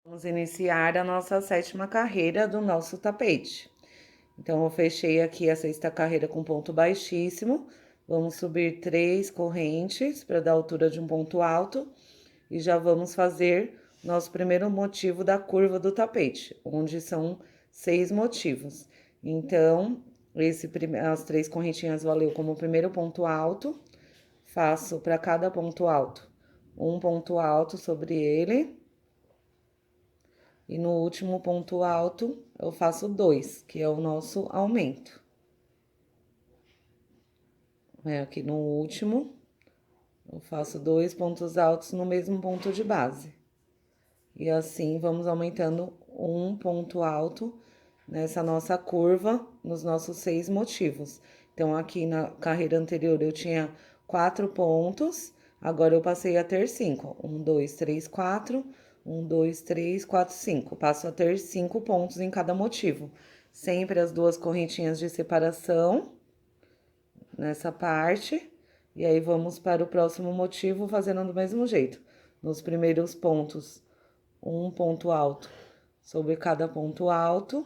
Vamos iniciar a nossa sétima carreira do nosso tapete. Então, eu fechei aqui a sexta carreira com ponto baixíssimo. Vamos subir 3 correntes para dar altura de um ponto alto. E já vamos fazer nosso primeiro motivo da curva do tapete, onde são 6 motivos. Então, as 3 correntinhas valeu como primeiro ponto alto. Faço para cada ponto alto um ponto alto sobre ele. E no último ponto alto, eu faço 2, que é o nosso aumento. Aqui no último, eu faço 2 pontos altos no mesmo ponto de base. E assim, vamos aumentando um ponto alto nessa nossa curva, nos nossos 6 motivos. Então, aqui na carreira anterior, eu tinha 4 pontos, agora eu passei a ter 5. 1, 2, 3, 4... 1, 2, 3, 4, 5. Passo a ter 5 pontos em cada motivo. Sempre as 2 correntinhas de separação nessa parte. E aí, vamos para o próximo motivo fazendo do mesmo jeito. Nos primeiros pontos, um ponto alto sobre cada ponto alto.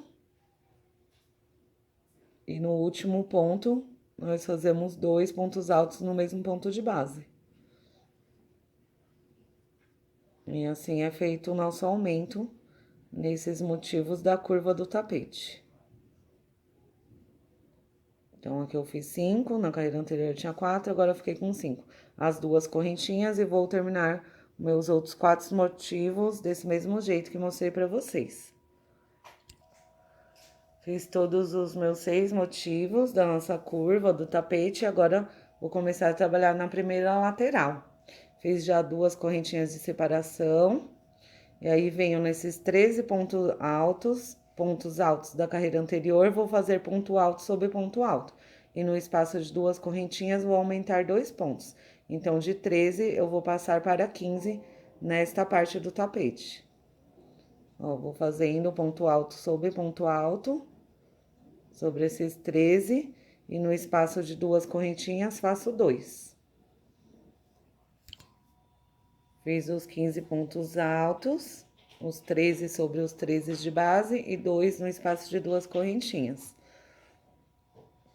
E no último ponto, nós fazemos 2 pontos altos no mesmo ponto de base. E assim é feito o nosso aumento nesses motivos da curva do tapete. Então, aqui eu fiz 5, na carreira anterior eu tinha 4, agora eu fiquei com 5. As 2 correntinhas e vou terminar meus outros 4 motivos desse mesmo jeito que mostrei pra vocês. Fiz todos os meus 6 motivos da nossa curva do tapete e agora vou começar a trabalhar na primeira lateral. Fiz já 2 correntinhas de separação. E aí, venho nesses 13 pontos altos da carreira anterior, vou fazer ponto alto sobre ponto alto. E no espaço de 2 correntinhas, vou aumentar 2 pontos. Então, de 13, eu vou passar para 15 nesta parte do tapete. Ó, vou fazendo ponto alto sobre esses 13. E no espaço de 2 correntinhas, faço 2. Fiz os 15 pontos altos, os 13 sobre os 13 de base e 2 no espaço de 2 correntinhas.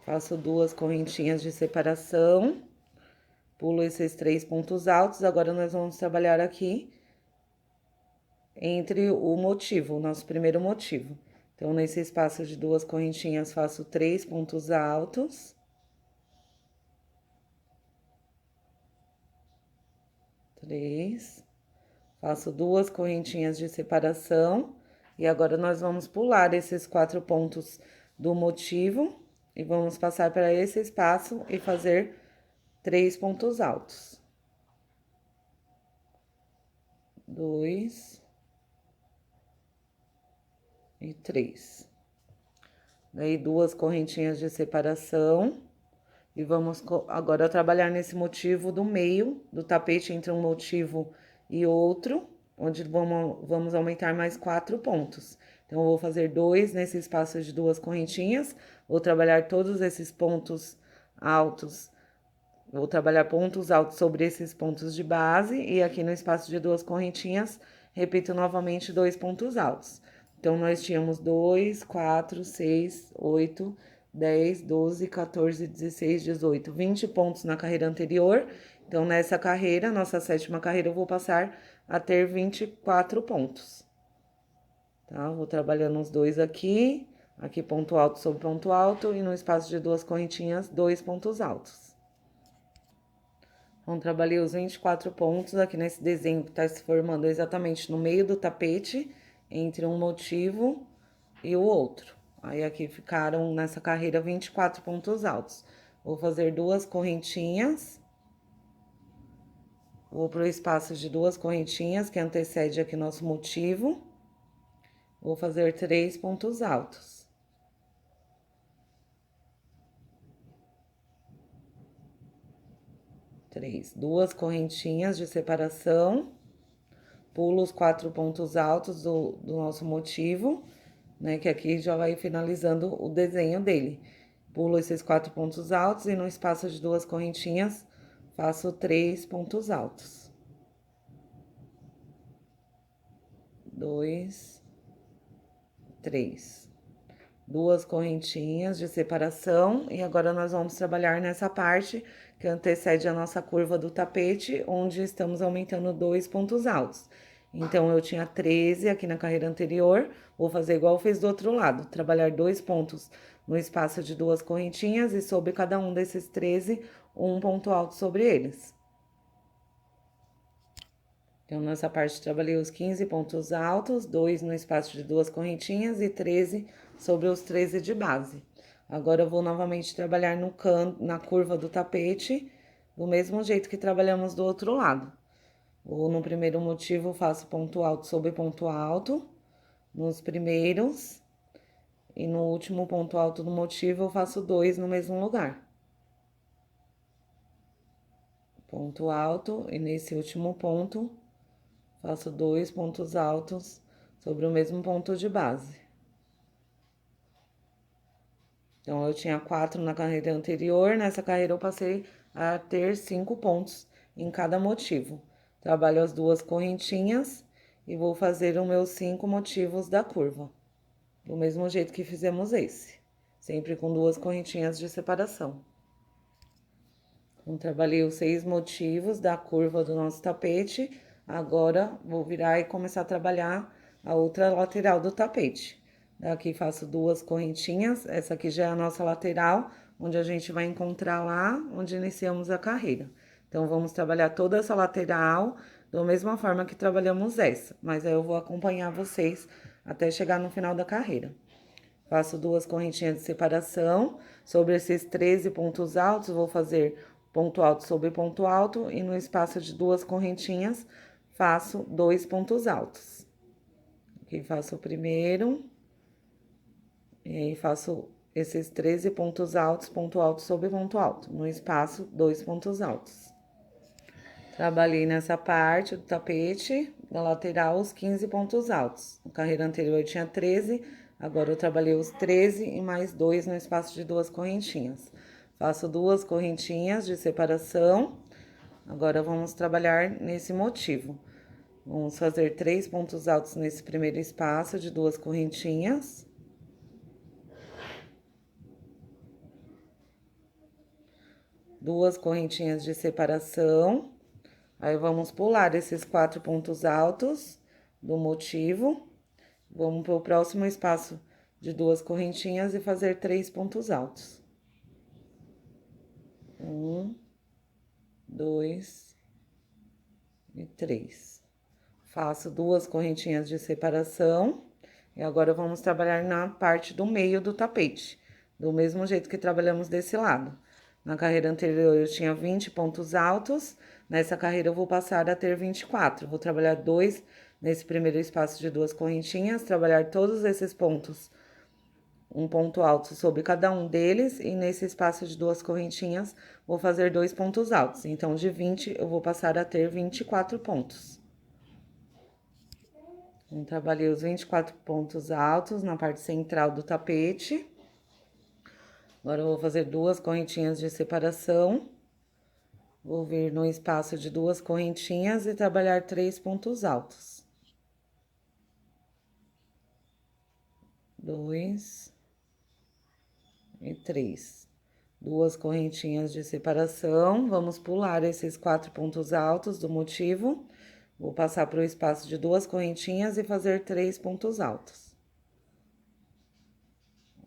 Faço 2 correntinhas de separação, pulo esses 3 pontos altos. Agora, nós vamos trabalhar aqui entre o motivo, o nosso primeiro motivo. Então, nesse espaço de 2 correntinhas, faço 3 pontos altos. 3. Faço 2 correntinhas de separação. E agora, nós vamos pular esses 4 pontos do motivo e vamos passar para esse espaço e fazer 3 pontos altos. 2 e 3. Daí, 2 correntinhas de separação. E vamos agora trabalhar nesse motivo do meio do tapete, entre um motivo e outro, onde vamos aumentar mais 4 pontos. Então, eu vou fazer 2 nesse espaço de 2 correntinhas, vou trabalhar todos esses pontos altos, vou trabalhar pontos altos sobre esses pontos de base, e aqui no espaço de 2 correntinhas, repito novamente 2 pontos altos. Então, nós tínhamos 2, 4, 6, 8, 10, 12, 14, 16, 18, 20 pontos na carreira anterior. Então, nessa carreira, nossa sétima carreira, eu vou passar a ter 24 pontos. Tá? Vou trabalhando os 2 aqui, aqui ponto alto sobre ponto alto, e no espaço de 2 correntinhas, 2 pontos altos. Então, trabalhei os 24 pontos aqui nesse desenho que tá se formando exatamente no meio do tapete, entre um motivo e o outro. Aí, aqui ficaram nessa carreira 24 pontos altos. Vou fazer 2 correntinhas. Vou pro espaço de 2 correntinhas, que antecede aqui nosso motivo. Vou fazer 3 pontos altos. 3. 2 correntinhas de separação. Pulo os 4 pontos altos do nosso motivo, né? Que aqui já vai finalizando o desenho dele. Pulo esses 4 pontos altos e no espaço de 2 correntinhas, faço 3 pontos altos. 2, 3. Duas correntinhas de separação, e agora nós vamos trabalhar nessa parte que antecede a nossa curva do tapete, onde estamos aumentando 2 pontos altos. Então, eu tinha 13 aqui na carreira anterior, vou fazer igual eu fiz do outro lado, trabalhar 2 pontos no espaço de duas correntinhas e sobre cada um desses 13, um ponto alto sobre eles. Então, nessa parte, trabalhei os 15 pontos altos, 2 no espaço de duas correntinhas e 13 sobre os 13 de base. Agora, eu vou novamente trabalhar na curva do tapete, do mesmo jeito que trabalhamos do outro lado. No primeiro motivo, faço ponto alto sobre ponto alto, nos primeiros, e no último ponto alto do motivo, eu faço 2 no mesmo lugar. Ponto alto, e nesse último ponto, faço 2 pontos altos sobre o mesmo ponto de base. Então, eu tinha 4 na carreira anterior, nessa carreira eu passei a ter 5 pontos em cada motivo. Trabalho as duas correntinhas e vou fazer os meus 5 motivos da curva. Do mesmo jeito que fizemos esse, sempre com duas correntinhas de separação. Então, trabalhei os 6 motivos da curva do nosso tapete. Agora, vou virar e começar a trabalhar a outra lateral do tapete. Daqui faço duas correntinhas, essa aqui já é a nossa lateral, onde a gente vai encontrar lá onde iniciamos a carreira. Então, vamos trabalhar toda essa lateral da mesma forma que trabalhamos essa, mas aí eu vou acompanhar vocês até chegar no final da carreira. Faço duas correntinhas de separação, sobre esses 13 pontos altos, vou fazer ponto alto sobre ponto alto, e no espaço de duas correntinhas, faço 2 pontos altos. Aqui faço o primeiro, e aí faço esses 13 pontos altos, ponto alto sobre ponto alto, no espaço, 2 pontos altos. Trabalhei nessa parte do tapete, na lateral, os 15 pontos altos. Na carreira anterior eu tinha 13, agora eu trabalhei os 13 e mais 2 no espaço de duas correntinhas. Faço duas correntinhas de separação. Agora, vamos trabalhar nesse motivo. Vamos fazer 3 pontos altos nesse primeiro espaço de duas correntinhas. Duas correntinhas de separação. Aí, vamos pular esses 4 pontos altos do motivo. Vamos para o próximo espaço de duas correntinhas e fazer 3 pontos altos. 1, 2 e 3. Faço duas correntinhas de separação. E agora, vamos trabalhar na parte do meio do tapete, do mesmo jeito que trabalhamos desse lado. Na carreira anterior, eu tinha 20 pontos altos. Nessa carreira, eu vou passar a ter 24. Vou trabalhar 2 nesse primeiro espaço de duas correntinhas, trabalhar todos esses pontos, um ponto alto sobre cada um deles, e nesse espaço de duas correntinhas, vou fazer 2 pontos altos. Então, de 20, eu vou passar a ter 24 pontos. Então, trabalhei os 24 pontos altos na parte central do tapete. Agora, eu vou fazer duas correntinhas de separação. Vou vir no espaço de duas correntinhas e trabalhar 3 pontos altos. 2 e 3. Duas correntinhas de separação. Vamos pular esses 4 pontos altos do motivo. Vou passar para o espaço de duas correntinhas e fazer 3 pontos altos.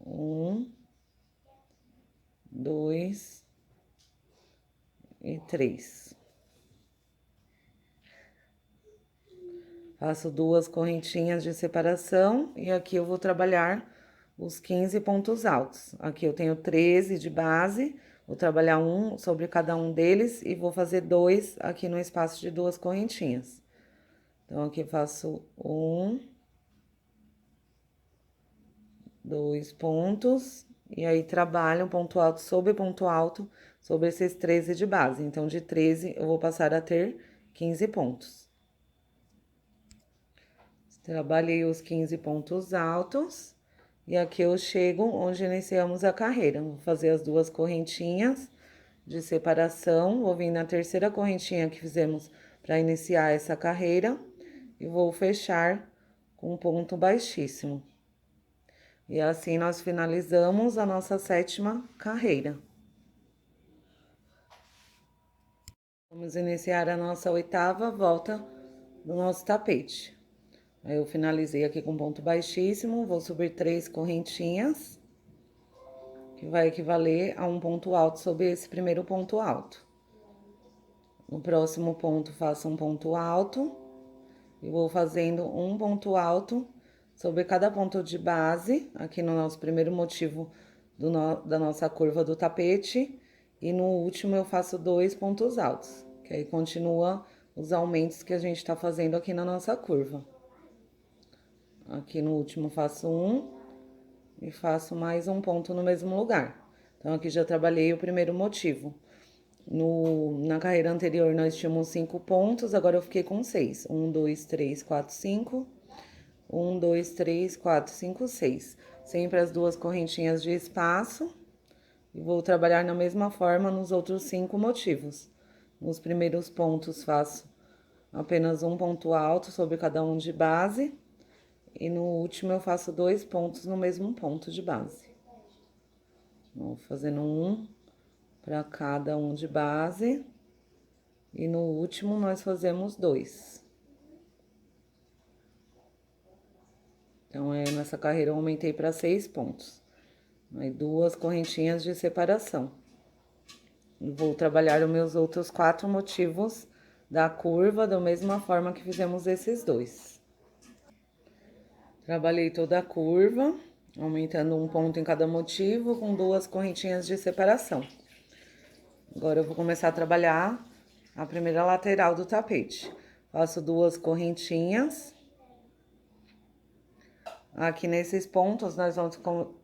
1, 2 e 3. Faço duas correntinhas de separação e aqui eu vou trabalhar os 15 pontos altos. Aqui eu tenho 13 de base, vou trabalhar um sobre cada um deles e vou fazer 2 aqui no espaço de duas correntinhas. Então, aqui faço 1, 2 pontos, e aí trabalho um ponto alto sobre esses 13 de base. Então, de 13, eu vou passar a ter 15 pontos. Trabalhei os 15 pontos altos, e aqui eu chego onde iniciamos a carreira. Vou fazer as duas correntinhas de separação, vou vir na terceira correntinha que fizemos para iniciar essa carreira, e vou fechar com ponto baixíssimo. E assim nós finalizamos a nossa 7ª carreira. Vamos iniciar a nossa 8ª volta do nosso tapete. Aí eu finalizei aqui com ponto baixíssimo, vou subir 3 correntinhas, que vai equivaler a um ponto alto sobre esse primeiro ponto alto. No próximo ponto, faço um ponto alto, e vou fazendo um ponto alto sobre cada ponto de base, aqui no nosso primeiro motivo da nossa curva do tapete, e no último eu faço 2 pontos altos, que aí continua os aumentos que a gente tá fazendo aqui na nossa curva. Aqui no último faço um e faço mais um ponto no mesmo lugar. Então, aqui já trabalhei o primeiro motivo. Na carreira anterior, nós tínhamos 5 pontos, agora eu fiquei com 6. 1, 2, 3, 4, 5. 1, 2, 3, 4, 5, 6. Sempre as 2 correntinhas de espaço. E vou trabalhar na mesma forma nos outros 5 motivos. Nos primeiros pontos, faço apenas um ponto alto sobre cada um de base. E no último, eu faço 2 pontos no mesmo ponto de base. Vou fazendo um para cada um de base. E no último, nós fazemos 2. Então, nessa carreira eu aumentei para 6 pontos. Aí, 2 correntinhas de separação. E vou trabalhar os meus outros 4 motivos da curva da mesma forma que fizemos esses 2. Trabalhei toda a curva, aumentando um ponto em cada motivo, com 2 correntinhas de separação. Agora eu vou começar a trabalhar a primeira lateral do tapete. Faço 2 correntinhas. Aqui nesses pontos, nós vamos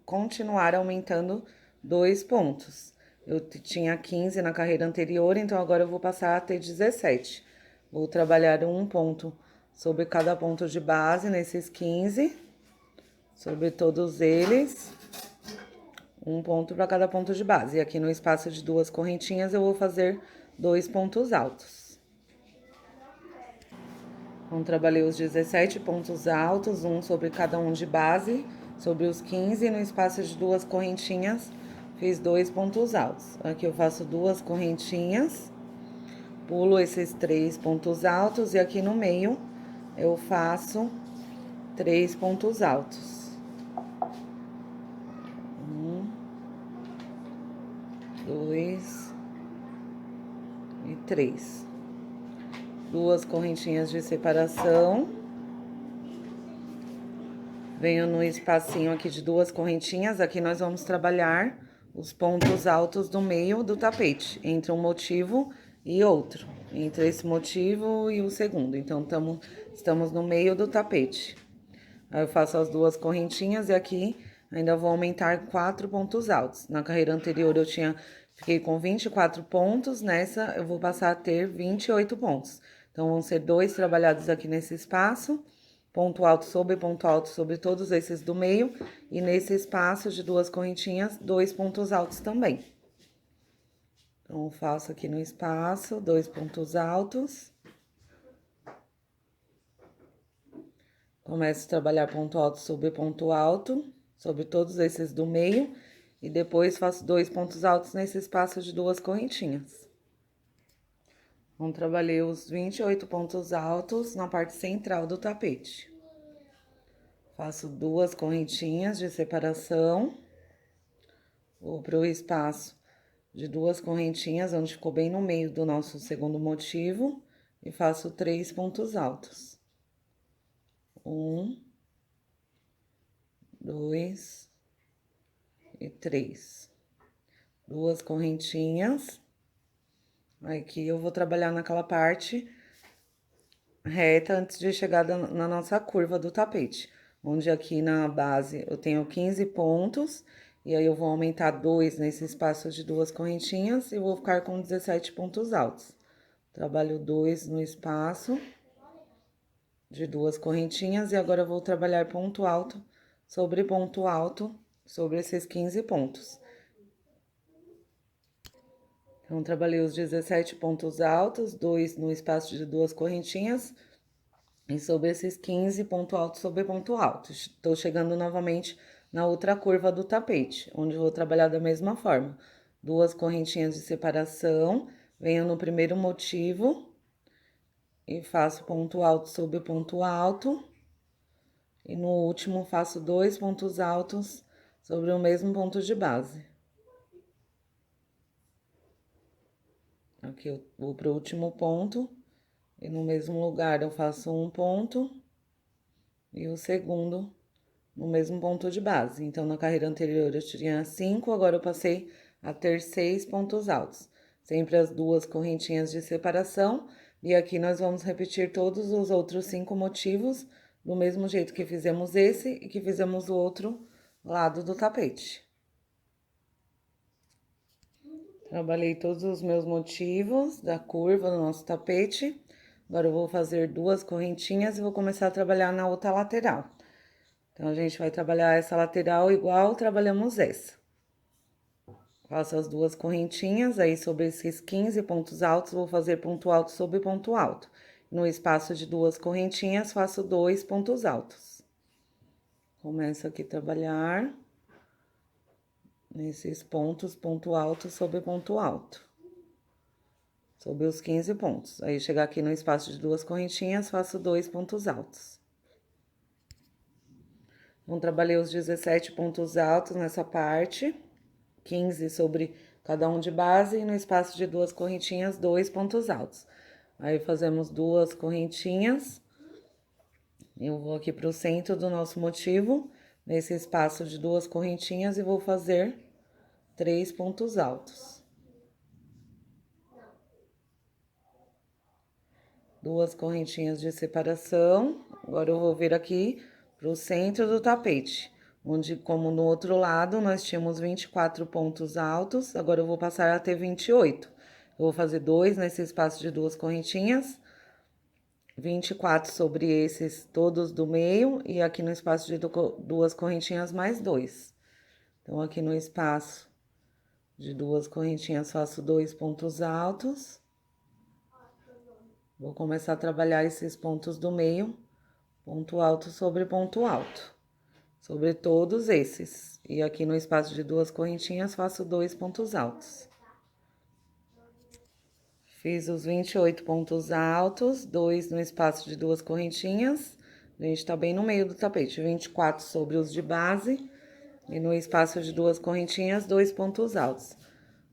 continuar aumentando 2 pontos. Eu tinha 15 na carreira anterior, então agora eu vou passar a ter 17. Vou trabalhar um ponto sobre cada ponto de base nesses 15, sobre todos eles, um ponto para cada ponto de base. E aqui no espaço de 2 correntinhas eu vou fazer 2 pontos altos. Então, trabalhei os 17 pontos altos, um sobre cada um de base, sobre os 15, no espaço de 2 correntinhas, fiz 2 pontos altos. Aqui eu faço 2 correntinhas, pulo esses 3 pontos altos e aqui no meio eu faço 3 pontos altos. 1, 2 e 3. 2 correntinhas de separação. Venho no espacinho aqui de 2 correntinhas, aqui nós vamos trabalhar os pontos altos do meio do tapete, entre um motivo e outro, entre esse motivo e o segundo. Então, estamos no meio do tapete. Aí eu faço as 2 correntinhas e aqui ainda vou aumentar 4 pontos altos. Na carreira anterior fiquei com 24 pontos, nessa eu vou passar a ter 28 pontos. Então, vão ser 2 trabalhados aqui nesse espaço, ponto alto sobre todos esses do meio, e nesse espaço de 2 correntinhas, 2 pontos altos também. Então, eu faço aqui no espaço, 2 pontos altos. Começo a trabalhar ponto alto, sobre todos esses do meio, e depois faço 2 pontos altos nesse espaço de 2 correntinhas. Então, trabalhei os 28 pontos altos na parte central do tapete. Faço 2 correntinhas de separação. Vou para o espaço de 2 correntinhas, onde ficou bem no meio do nosso segundo motivo, e faço 3 pontos altos. 1, 2 e 3. 2 correntinhas. Aqui eu vou trabalhar naquela parte reta antes de chegar na nossa curva do tapete, onde aqui na base eu tenho 15 pontos, e aí eu vou aumentar 2 nesse espaço de 2 correntinhas e vou ficar com 17 pontos altos. Trabalho 2 no espaço de 2 correntinhas e agora eu vou trabalhar ponto alto sobre esses 15 pontos. Então, trabalhei os 17 pontos altos, 2 no espaço de 2 correntinhas, E sobre esses 15, ponto alto sobre ponto alto. Estou chegando novamente na outra curva do tapete, onde vou trabalhar da mesma forma. Duas correntinhas de separação, venho no primeiro motivo e faço ponto alto sobre ponto alto. E no último faço 2 pontos altos sobre o mesmo ponto de base. Aqui eu vou para o último ponto e no mesmo lugar eu faço um ponto e o segundo no mesmo ponto de base. Então, na carreira anterior eu tinha 5, agora eu passei a ter 6 pontos altos. Sempre as duas correntinhas de separação. E aqui nós vamos repetir todos os outros 5 motivos, do mesmo jeito que fizemos esse e que fizemos o outro lado do tapete. Trabalhei todos os meus motivos da curva do nosso tapete. Agora eu vou fazer duas correntinhas e vou começar a trabalhar na outra lateral. Então, a gente vai trabalhar essa lateral igual trabalhamos essa. Faço as duas correntinhas, aí sobre esses 15 pontos altos, vou fazer ponto alto sobre ponto alto. No espaço de duas correntinhas, faço 2 pontos altos. Começo aqui a trabalhar nesses pontos, ponto alto sobre ponto alto. Sobre os 15 pontos. Aí, chegar aqui no espaço de duas correntinhas, faço 2 pontos altos. Então, trabalhei os 17 pontos altos nessa parte, 15 sobre cada um de base, e no espaço de duas correntinhas, 2 pontos altos. Aí, fazemos duas correntinhas, eu vou aqui para o centro do nosso motivo, nesse espaço de duas correntinhas, e vou fazer 3 pontos altos. Duas correntinhas de separação, agora eu vou vir aqui para o centro do tapete, onde, como no outro lado, nós tínhamos 24 pontos altos, agora eu vou passar a ter 28. Eu vou fazer 2 nesse espaço de duas correntinhas, 24 sobre esses todos do meio, e aqui no espaço de duas correntinhas, mais 2. Então, aqui no espaço de duas correntinhas, faço 2 pontos altos. Vou começar a trabalhar esses pontos do meio, ponto alto sobre ponto alto, sobre todos esses. E aqui no espaço de duas correntinhas, faço 2 pontos altos. Fiz os 28 pontos altos, 2 no espaço de duas correntinhas. A gente tá bem no meio do tapete, 24 sobre os de base. E no espaço de duas correntinhas, 2 pontos altos.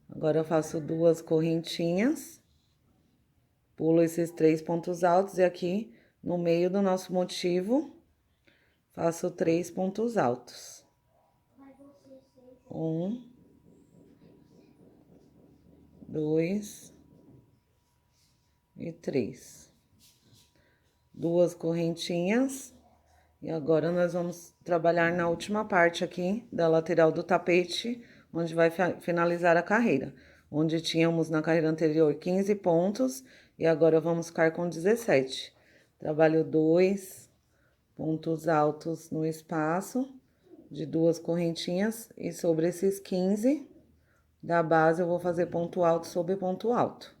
Agora, eu faço duas correntinhas. Pulo esses 3 pontos altos e aqui no meio do nosso motivo, faço 3 pontos altos. 1, 2 e 3. Duas correntinhas. E agora, nós vamos trabalhar na última parte aqui da lateral do tapete, onde vai finalizar a carreira. Onde tínhamos na carreira anterior 15 pontos, e agora vamos ficar com 17. Trabalho 2 pontos altos no espaço de duas correntinhas, e sobre esses 15 da base eu vou fazer ponto alto sobre ponto alto.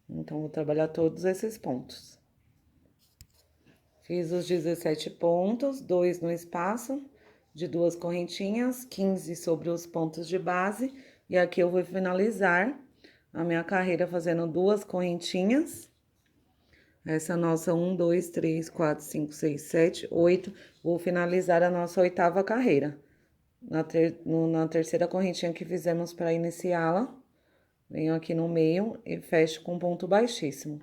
Então, vou trabalhar todos esses pontos. Fiz os 17 pontos, 2 no espaço de duas correntinhas, 15 sobre os pontos de base, e aqui eu vou finalizar a minha carreira fazendo duas correntinhas. Essa nossa 1, 2, 3, 4, 5, 6, 7, 8. Vou finalizar a nossa oitava carreira. Na terceira correntinha que fizemos para iniciá-la, venho aqui no meio e fecho com ponto baixíssimo.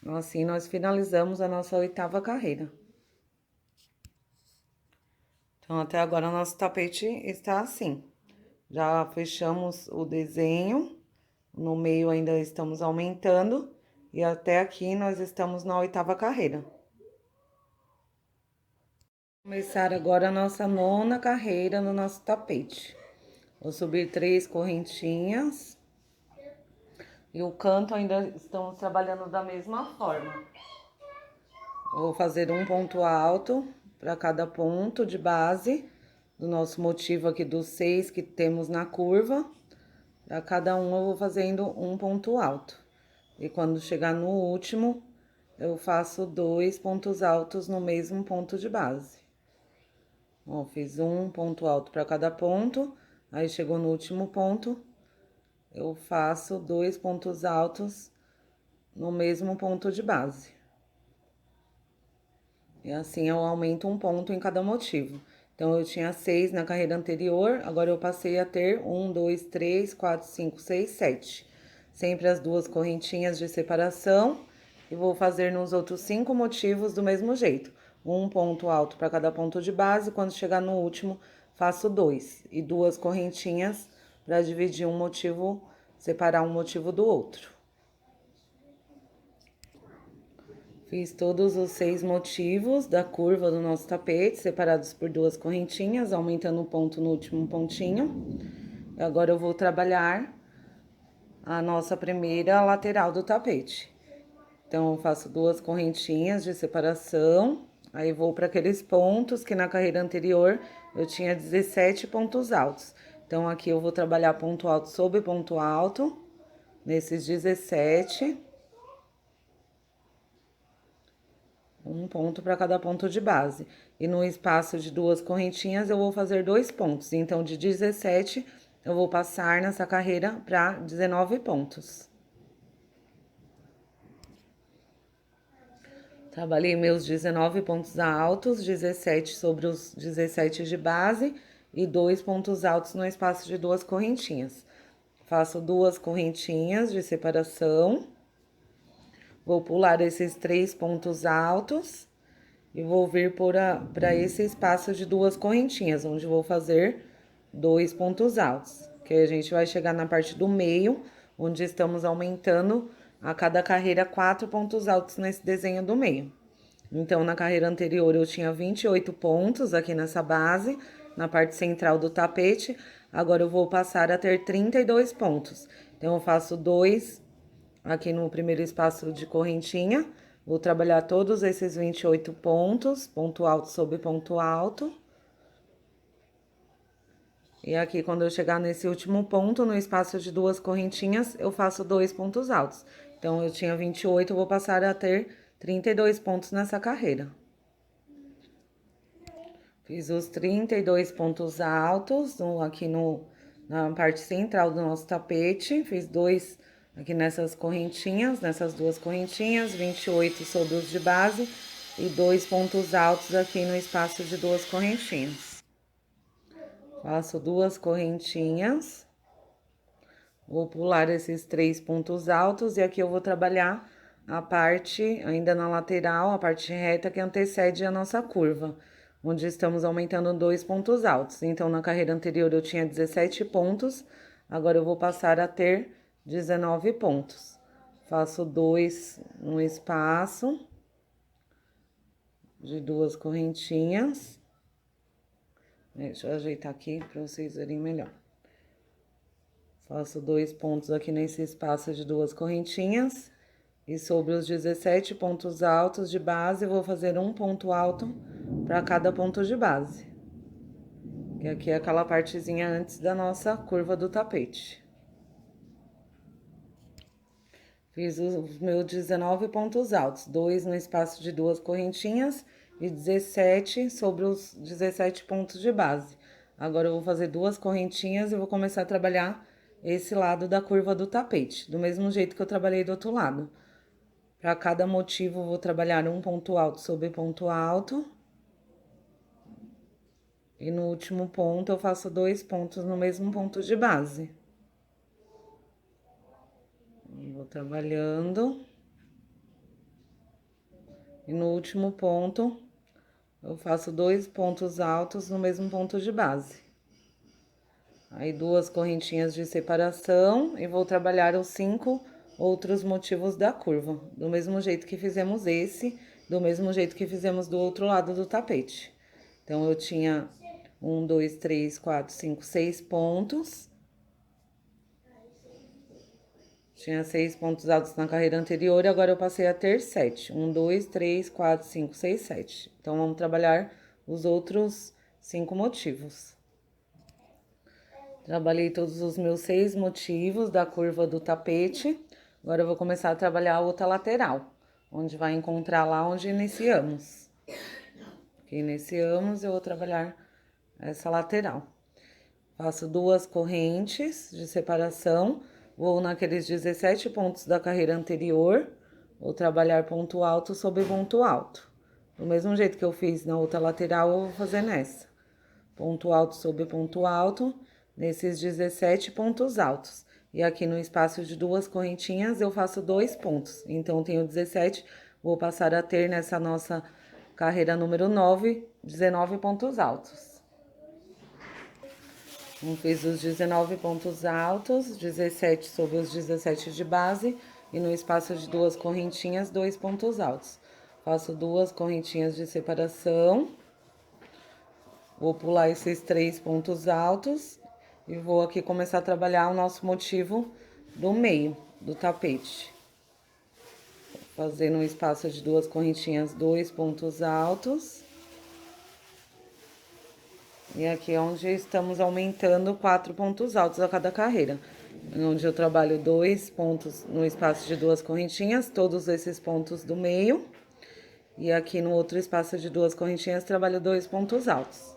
Assim, nós finalizamos a nossa oitava carreira. Então, até agora, o nosso tapete está assim. Já fechamos o desenho, no meio ainda estamos aumentando, e até aqui nós estamos na oitava carreira. Começar agora a nossa nona carreira no nosso tapete. Vou subir 3 correntinhas. E o canto ainda estamos trabalhando da mesma forma. Vou fazer um ponto alto para cada ponto de base do nosso motivo aqui dos 6 que temos na curva. Para cada um eu vou fazendo um ponto alto. E quando chegar no último, eu faço 2 pontos altos no mesmo ponto de base. Ó, fiz um ponto alto para cada ponto, aí chegou no último ponto, eu faço 2 pontos altos no mesmo ponto de base. E assim eu aumento um ponto em cada motivo. Então, eu tinha 6 na carreira anterior, agora eu passei a ter 1, 2, 3, 4, 5, 6, 7. Sempre as duas correntinhas de separação. E vou fazer nos outros 5 motivos do mesmo jeito. Um ponto alto para cada ponto de base, quando chegar no último, faço 2. E 2 correntinhas para dividir um motivo, separar um motivo do outro. Fiz todos os 6 motivos da curva do nosso tapete, separados por 2 correntinhas, aumentando um ponto no último pontinho. Agora eu vou trabalhar a nossa primeira lateral do tapete. Então, eu faço 2 correntinhas de separação, aí vou para aqueles pontos que na carreira anterior eu tinha 17 pontos altos. Então, aqui eu vou trabalhar ponto alto sobre ponto alto, nesses 17. Um ponto para cada ponto de base. E no espaço de 2 correntinhas, eu vou fazer 2 pontos. Então, de 17, eu vou passar nessa carreira para 19 pontos. Trabalhei meus 19 pontos altos, 17 sobre os 17 de base e 2 pontos altos no espaço de 2 correntinhas. Faço 2 correntinhas de separação. Vou pular esses 3 pontos altos e vou vir para esse espaço de 2 correntinhas, onde vou fazer 2 pontos altos. Que aí a gente vai chegar na parte do meio, onde estamos aumentando a cada carreira 4 pontos altos nesse desenho do meio. Então, na carreira anterior eu tinha 28 pontos aqui nessa base, na parte central do tapete. Agora eu vou passar a ter 32 pontos. Então, eu faço 2 aqui no primeiro espaço de correntinha. Vou trabalhar todos esses 28 pontos, ponto alto sobre ponto alto. E aqui, quando eu chegar nesse último ponto, no espaço de 2 correntinhas, eu faço 2 pontos altos. Então, eu tinha 28, eu vou passar a ter 32 pontos nessa carreira. Fiz os 32 pontos altos aqui na parte central do nosso tapete. Fiz 2 aqui nessas correntinhas, nessas 2 correntinhas, 28 sobre os de base e 2 pontos altos aqui no espaço de 2 correntinhas. Faço 2 correntinhas, vou pular esses 3 pontos altos e aqui eu vou trabalhar a parte, ainda na lateral, a parte reta que antecede a nossa curva, onde estamos aumentando 2 pontos altos. Então, na carreira anterior eu tinha 17 pontos, agora eu vou passar a ter 19 pontos. Faço 2 no espaço de 2 correntinhas. Deixa eu ajeitar aqui para vocês verem melhor. Faço 2 pontos aqui nesse espaço de 2 correntinhas. E sobre os 17 pontos altos de base, eu vou fazer um ponto alto para cada ponto de base. Que aqui é aquela partezinha antes da nossa curva do tapete. Fiz os meus 19 pontos altos, 2 no espaço de 2 correntinhas e 17 sobre os 17 pontos de base. Agora, eu vou fazer 2 correntinhas e vou começar a trabalhar esse lado da curva do tapete, do mesmo jeito que eu trabalhei do outro lado. Para cada motivo, vou trabalhar um ponto alto sobre ponto alto. E no último ponto, eu faço 2 pontos no mesmo ponto de base. Vou trabalhando. E no último ponto, eu faço 2 pontos altos no mesmo ponto de base. Aí, 2 correntinhas de separação e vou trabalhar os 5 outros motivos da curva. Do mesmo jeito que fizemos esse, do mesmo jeito que fizemos do outro lado do tapete. Então, eu tinha 1, 2, 3, 4, 5, 6 pontos. Tinha 6 pontos altos na carreira anterior e agora eu passei a ter 7. 1, 2, 3, 4, 5, 6, 7. Então, vamos trabalhar os outros 5 motivos. Trabalhei todos os meus 6 motivos da curva do tapete. Agora, eu vou começar a trabalhar a outra lateral. onde vai encontrar lá onde iniciamos. Aqui iniciamos, eu vou trabalhar essa lateral. Faço 2 correntes de separação, vou naqueles 17 pontos da carreira anterior, vou trabalhar ponto alto sobre ponto alto. Do mesmo jeito que eu fiz na outra lateral, eu vou fazer nessa. Ponto alto sobre ponto alto, nesses 17 pontos altos. E aqui no espaço de 2 correntinhas, eu faço 2 pontos. Então, tenho 17, vou passar a ter nessa nossa carreira número 9, 19 pontos altos. Então, fiz os 19 pontos altos, 17 sobre os 17 de base, e no espaço de 2 correntinhas, 2 pontos altos. Faço 2 correntinhas de separação, vou pular esses 3 pontos altos e vou aqui começar a trabalhar o nosso motivo do meio do tapete. Vou fazer no espaço de 2 correntinhas, 2 pontos altos. E aqui é onde estamos aumentando 4 pontos altos a cada carreira. Onde eu trabalho 2 pontos no espaço de 2 correntinhas, todos esses pontos do meio. E aqui no outro espaço de 2 correntinhas, trabalho 2 pontos altos.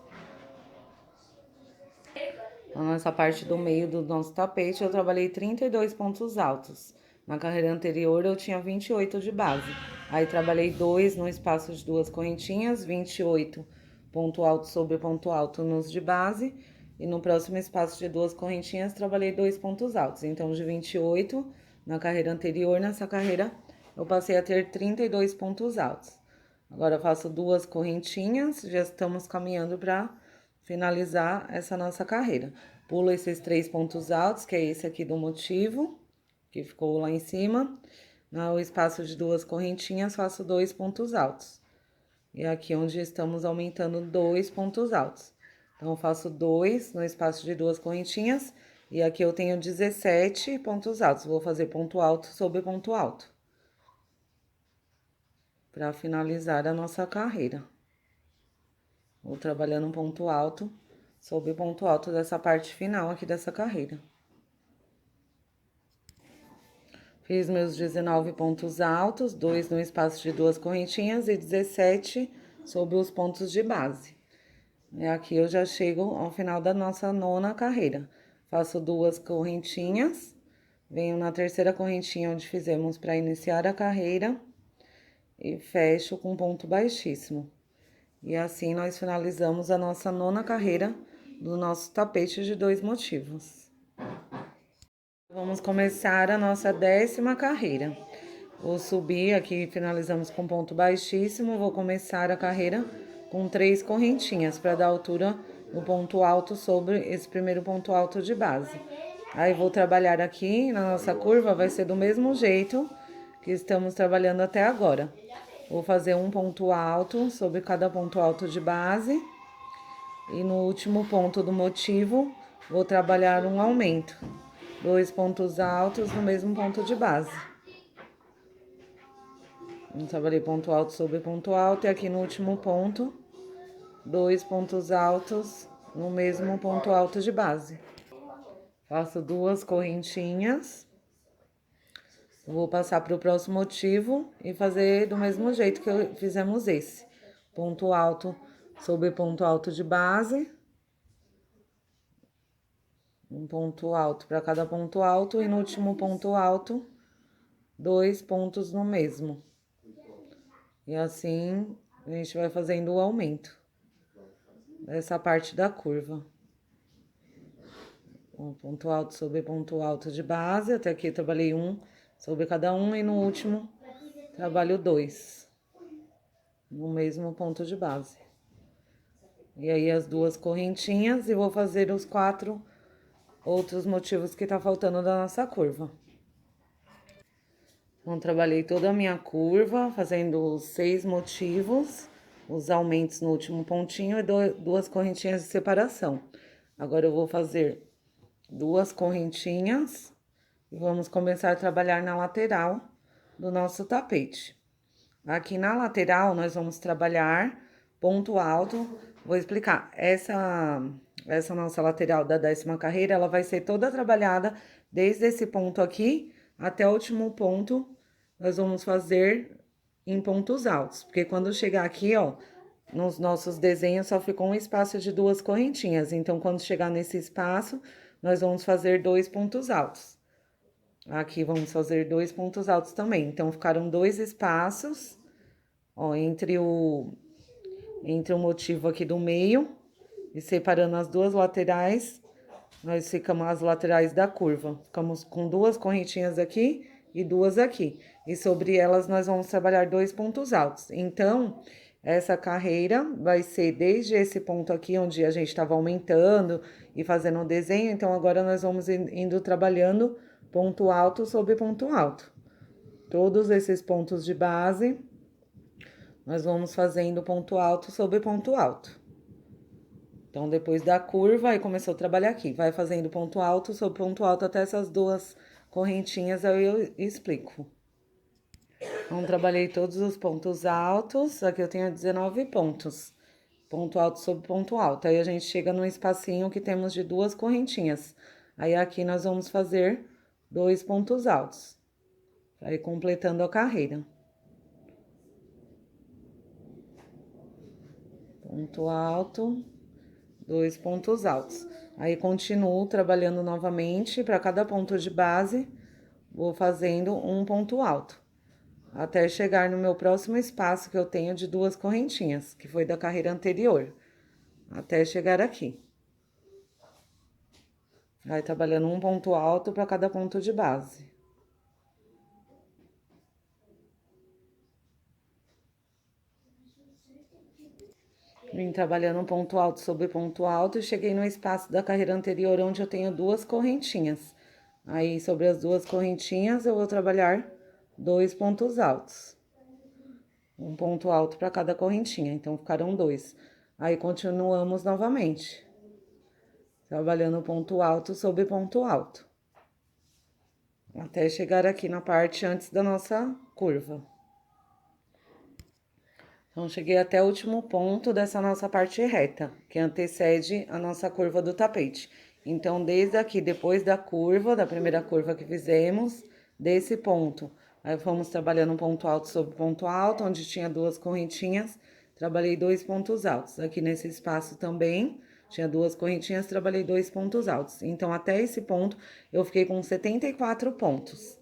Nessa parte do meio do nosso tapete, eu trabalhei 32 pontos altos. Na carreira anterior, eu tinha 28 de base. Aí, trabalhei 2 no espaço de 2 correntinhas, 28 ponto alto sobre ponto alto nos de base. E no próximo espaço de 2 correntinhas, trabalhei 2 pontos altos. Então, de 28 na carreira anterior, nessa carreira, eu passei a ter 32 pontos altos. Agora, eu faço 2 correntinhas, já estamos caminhando para finalizar essa nossa carreira. Pulo esses 3 pontos altos, que é esse aqui do motivo, que ficou lá em cima. No espaço de 2 correntinhas, faço 2 pontos altos. E aqui onde estamos aumentando 2 pontos altos. Então, eu faço 2 no espaço de 2 correntinhas. E aqui eu tenho 17 pontos altos. Vou fazer ponto alto sobre ponto alto, para finalizar a nossa carreira. Vou trabalhando um ponto alto sobre ponto alto dessa parte final aqui dessa carreira. Fiz meus 19 pontos altos, 2 no espaço de 2 correntinhas e 17 sobre os pontos de base. E aqui eu já chego ao final da nossa 9ª carreira. Faço 2 correntinhas, venho na terceira correntinha onde fizemos para iniciar a carreira e fecho com ponto baixíssimo. E assim nós finalizamos a nossa 9ª carreira do nosso tapete de 2 motivos. Vamos começar a nossa 10ª carreira. Vou subir aqui, finalizamos com ponto baixíssimo, vou começar a carreira com 3 correntinhas para dar altura no ponto alto sobre esse primeiro ponto alto de base. Aí vou trabalhar aqui na nossa curva, vai ser do mesmo jeito que estamos trabalhando até agora. Vou fazer um ponto alto sobre cada ponto alto de base. E no último ponto do motivo, vou trabalhar um aumento. 2 pontos altos no mesmo ponto de base. Eu trabalhei ponto alto sobre ponto alto e aqui no último ponto, 2 pontos altos no mesmo ponto alto de base. Faço 2 correntinhas. Vou passar para o próximo motivo e fazer do mesmo jeito que fizemos esse. Ponto alto sobre ponto alto de base. Um ponto alto para cada ponto alto e no último ponto alto, 2 pontos no mesmo. E assim, a gente vai fazendo o aumento dessa parte da curva. Um ponto alto sobre ponto alto de base, até aqui eu trabalhei 1 sobre cada um e no último trabalho 2 no mesmo ponto de base. E aí as 2 correntinhas e vou fazer os 4 outros motivos que tá faltando da nossa curva. Então, trabalhei toda a minha curva, fazendo os 6 motivos, os aumentos no último pontinho e 2 correntinhas de separação. Agora, eu vou fazer 2 correntinhas e vamos começar a trabalhar na lateral do nosso tapete. Aqui na lateral, nós vamos trabalhar ponto alto. Vou explicar, essa nossa lateral da 10ª carreira, ela vai ser toda trabalhada desde esse ponto aqui até o último ponto. Nós vamos fazer em pontos altos, porque quando chegar aqui, ó, nos nossos desenhos só ficou um espaço de 2 correntinhas. Então, quando chegar nesse espaço, nós vamos fazer 2 pontos altos. Aqui vamos fazer 2 pontos altos também. Então, ficaram 2 espaços, ó, entre o motivo aqui do meio e separando as duas laterais, nós ficamos as laterais da curva. Ficamos com 2 correntinhas aqui e 2 aqui. E sobre elas nós vamos trabalhar 2 pontos altos. Então, essa carreira vai ser desde esse ponto aqui, onde a gente estava aumentando e fazendo o desenho. Então, agora nós vamos indo trabalhando ponto alto sobre ponto alto. Todos esses pontos de base, nós vamos fazendo ponto alto sobre ponto alto. Então, depois da curva, aí começou a trabalhar aqui. Vai fazendo ponto alto sobre ponto alto até essas 2 correntinhas, aí eu explico. Então, trabalhei todos os pontos altos. Aqui eu tenho 19 pontos. Ponto alto sobre ponto alto. Aí, a gente chega num espacinho que temos de 2 correntinhas. Aí, aqui nós vamos fazer 2 pontos altos. Aí, completando a carreira. Ponto alto, 2 pontos altos. Aí, continuo trabalhando novamente, para cada ponto de base, vou fazendo um ponto alto. Até chegar no meu próximo espaço, que eu tenho de 2 correntinhas, que foi da carreira anterior. Até chegar aqui. Vai trabalhando um ponto alto para cada ponto de base. Vim trabalhando um ponto alto sobre ponto alto e cheguei no espaço da carreira anterior, onde eu tenho 2 correntinhas. Aí, sobre as 2 correntinhas, eu vou trabalhar 2 pontos altos. Um ponto alto para cada correntinha, então ficaram 2. Aí, continuamos novamente. Trabalhando ponto alto sobre ponto alto. Até chegar aqui na parte antes da nossa curva. Então, cheguei até o último ponto dessa nossa parte reta, que antecede a nossa curva do tapete. Então, desde aqui, depois da curva, da primeira curva que fizemos, desse ponto, aí fomos trabalhando um ponto alto sobre ponto alto, onde tinha 2 correntinhas, trabalhei 2 pontos altos. Aqui nesse espaço também, tinha 2 correntinhas, trabalhei 2 pontos altos. Então, até esse ponto, eu fiquei com 74 pontos,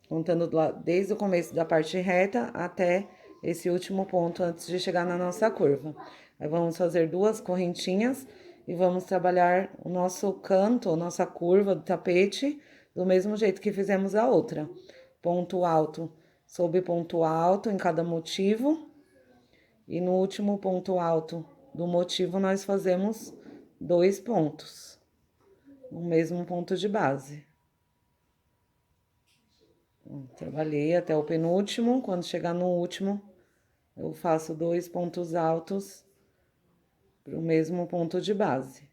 contando desde o começo da parte reta até esse último ponto antes de chegar na nossa curva. Aí, vamos fazer 2 correntinhas e vamos trabalhar o nosso canto, a nossa curva do tapete, do mesmo jeito que fizemos a outra. Ponto alto sobre ponto alto em cada motivo. E no último ponto alto do motivo, nós fazemos 2 pontos, no mesmo ponto de base. Trabalhei até o penúltimo, quando chegar no último, eu faço 2 pontos altos para o mesmo ponto de base.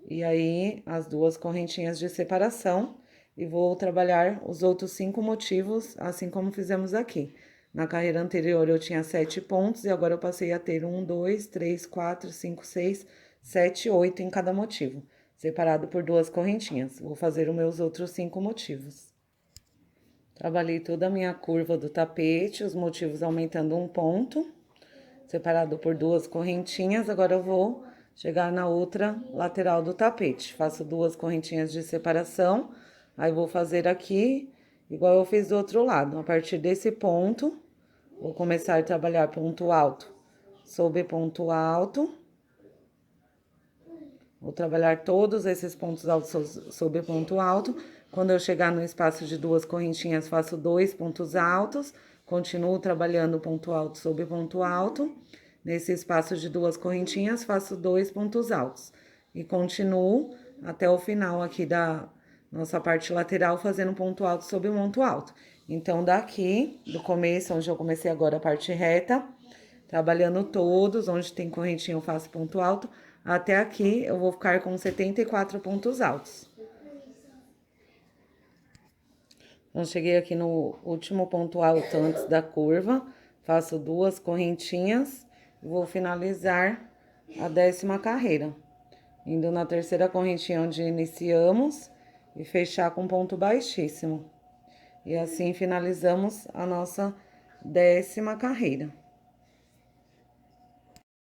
E aí, as 2 correntinhas de separação, e vou trabalhar os outros 5 motivos, assim como fizemos aqui. Na carreira anterior, eu tinha 7 pontos, e agora eu passei a ter 1, 2, 3, 4, 5, 6, 7, 8 em cada motivo, separado por 2 correntinhas. Vou fazer os meus outros 5 motivos. Trabalhei toda a minha curva do tapete, os motivos aumentando um ponto, separado por 2 correntinhas. Agora eu vou chegar na outra lateral do tapete. Faço 2 correntinhas de separação, aí vou fazer aqui, igual eu fiz do outro lado. A partir desse ponto, vou começar a trabalhar ponto alto sobre ponto alto. Vou trabalhar todos esses pontos altos sobre ponto alto. Quando eu chegar no espaço de 2 correntinhas, faço 2 pontos altos. Continuo trabalhando ponto alto sobre ponto alto. Nesse espaço de 2 correntinhas, faço 2 pontos altos. E continuo até o final aqui da nossa parte lateral, fazendo ponto alto sobre ponto alto. Então, daqui, do começo, onde eu comecei agora a parte reta, trabalhando todos, onde tem correntinha eu faço ponto alto. Até aqui, eu vou ficar com 74 pontos altos. Então, cheguei aqui no último ponto alto antes da curva, faço 2 correntinhas e vou finalizar a 10ª carreira. Indo na terceira correntinha onde iniciamos e fechar com ponto baixíssimo. E assim finalizamos a nossa 10ª carreira.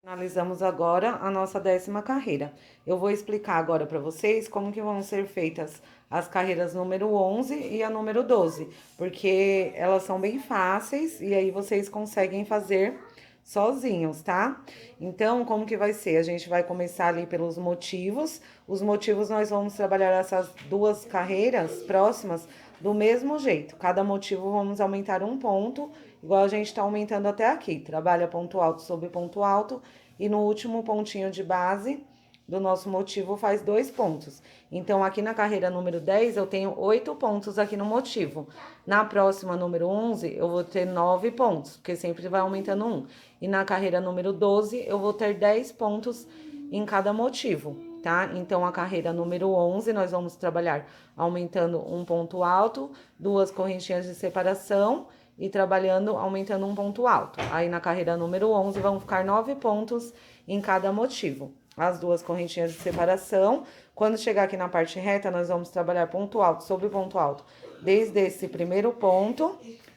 Finalizamos agora a nossa 10ª carreira. Eu vou explicar agora para vocês como que vão ser feitas as carreiras número 11 e a número 12, porque elas são bem fáceis e aí vocês conseguem fazer sozinhos, tá? Então, como que vai ser? A gente vai começar ali pelos motivos. Os motivos nós vamos trabalhar essas duas carreiras próximas do mesmo jeito. Cada motivo vamos aumentar um ponto, igual a gente tá aumentando até aqui. Trabalha ponto alto sobre ponto alto e no último pontinho de base do nosso motivo faz 2 pontos. Então, aqui na carreira número 10, eu tenho 8 pontos aqui no motivo. Na próxima, número 11, eu vou ter 9 pontos, porque sempre vai aumentando um. E na carreira número 12, eu vou ter 10 pontos em cada motivo, tá? Então, a carreira número 11, nós vamos trabalhar aumentando um ponto alto, 2 correntinhas de separação e trabalhando, aumentando um ponto alto. Aí, na carreira número 11, vão ficar 9 pontos em cada motivo. As 2 correntinhas de separação. Quando chegar aqui na parte reta, nós vamos trabalhar ponto alto sobre ponto alto, desde esse primeiro ponto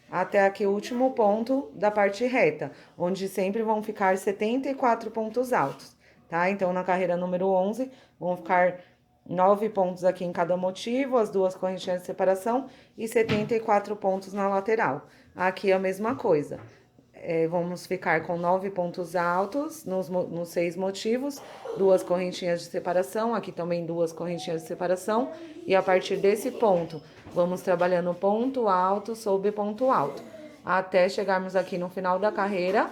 até aqui o último ponto da parte reta, onde sempre vão ficar 74 pontos altos, tá? Então, na carreira número 11, vão ficar 9 pontos aqui em cada motivo, as 2 correntinhas de separação e 74 pontos na lateral. Aqui a mesma coisa. Vamos ficar com 9 pontos altos nos 6 motivos, 2 correntinhas de separação, aqui também 2 correntinhas de separação, e a partir desse ponto, vamos trabalhando ponto alto sobre ponto alto, até chegarmos aqui no final da carreira,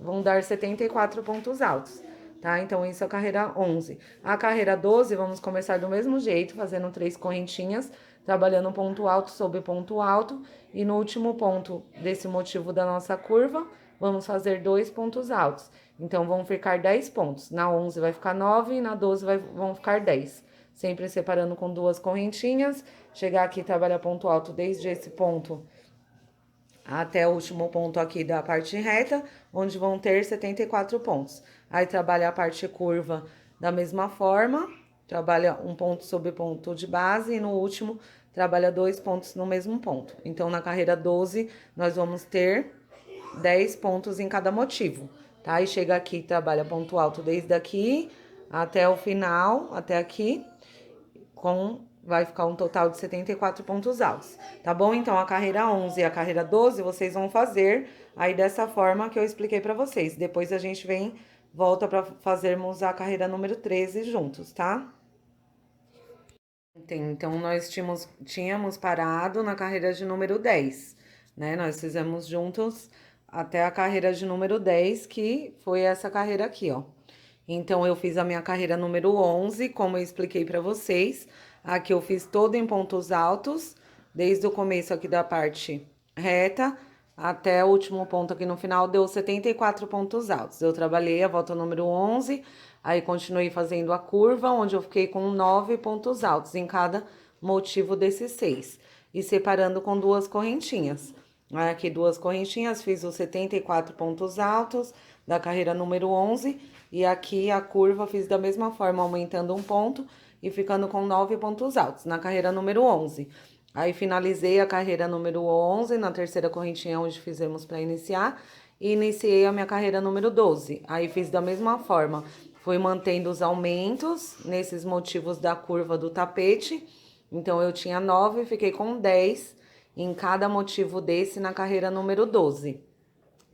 vão dar 74 pontos altos, tá? Então, isso é a carreira 11. A carreira 12, vamos começar do mesmo jeito, fazendo 3 correntinhas, trabalhando ponto alto sobre ponto alto, e no último ponto desse motivo da nossa curva, vamos fazer 2 pontos altos. Então, vão ficar 10 pontos. Na 11 vai ficar 9 e na 12 vão ficar 10. Sempre separando com 2 correntinhas. Chegar aqui e trabalhar ponto alto desde esse ponto até o último ponto aqui da parte reta, onde vão ter 74 pontos. Aí, trabalha a parte curva da mesma forma, trabalha um ponto sobre ponto de base e no último trabalha 2 pontos no mesmo ponto. Então, na carreira 12, nós vamos ter 10 pontos em cada motivo, tá? E chega aqui, trabalha ponto alto desde aqui até o final, até aqui, vai ficar um total de 74 pontos altos, tá bom? Então, a carreira 11 e a carreira 12, vocês vão fazer aí dessa forma que eu expliquei pra vocês. Depois a gente volta pra fazermos a carreira número 13 juntos, tá? Então, nós tínhamos parado na carreira de número 10, né? Nós fizemos juntos até a carreira de número 10, que foi essa carreira aqui, ó. Então, eu fiz a minha carreira número 11, como eu expliquei pra vocês. Aqui eu fiz todo em pontos altos, desde o começo aqui da parte reta até o último ponto aqui no final, deu 74 pontos altos. Eu trabalhei a volta número 11, aí continuei fazendo a curva, onde eu fiquei com 9 pontos altos em cada motivo desses 6. E separando com 2 correntinhas. Aqui 2 correntinhas, fiz os 74 pontos altos da carreira número 11. E aqui a curva fiz da mesma forma, aumentando um ponto e ficando com 9 pontos altos na carreira número 11. Aí, finalizei a carreira número 11, na terceira correntinha onde fizemos para iniciar, e iniciei a minha carreira número 12. Aí, fiz da mesma forma, fui mantendo os aumentos nesses motivos da curva do tapete. Então, eu tinha 9, fiquei com 10 em cada motivo desse na carreira número 12.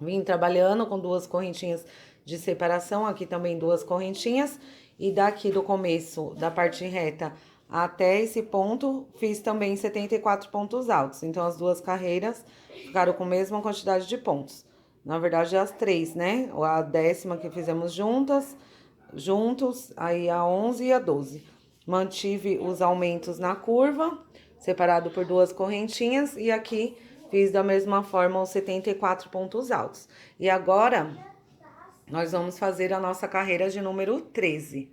Vim trabalhando com 2 correntinhas de separação, aqui também 2 correntinhas, e daqui do começo da parte reta até esse ponto, fiz também 74 pontos altos. Então, as 2 carreiras ficaram com a mesma quantidade de pontos. Na verdade, as 3, né? A 10ª que fizemos juntos, aí a 11 e a 12. Mantive os aumentos na curva, separado por 2 correntinhas, e aqui fiz da mesma forma os 74 pontos altos. E agora, nós vamos fazer a nossa carreira de número 13.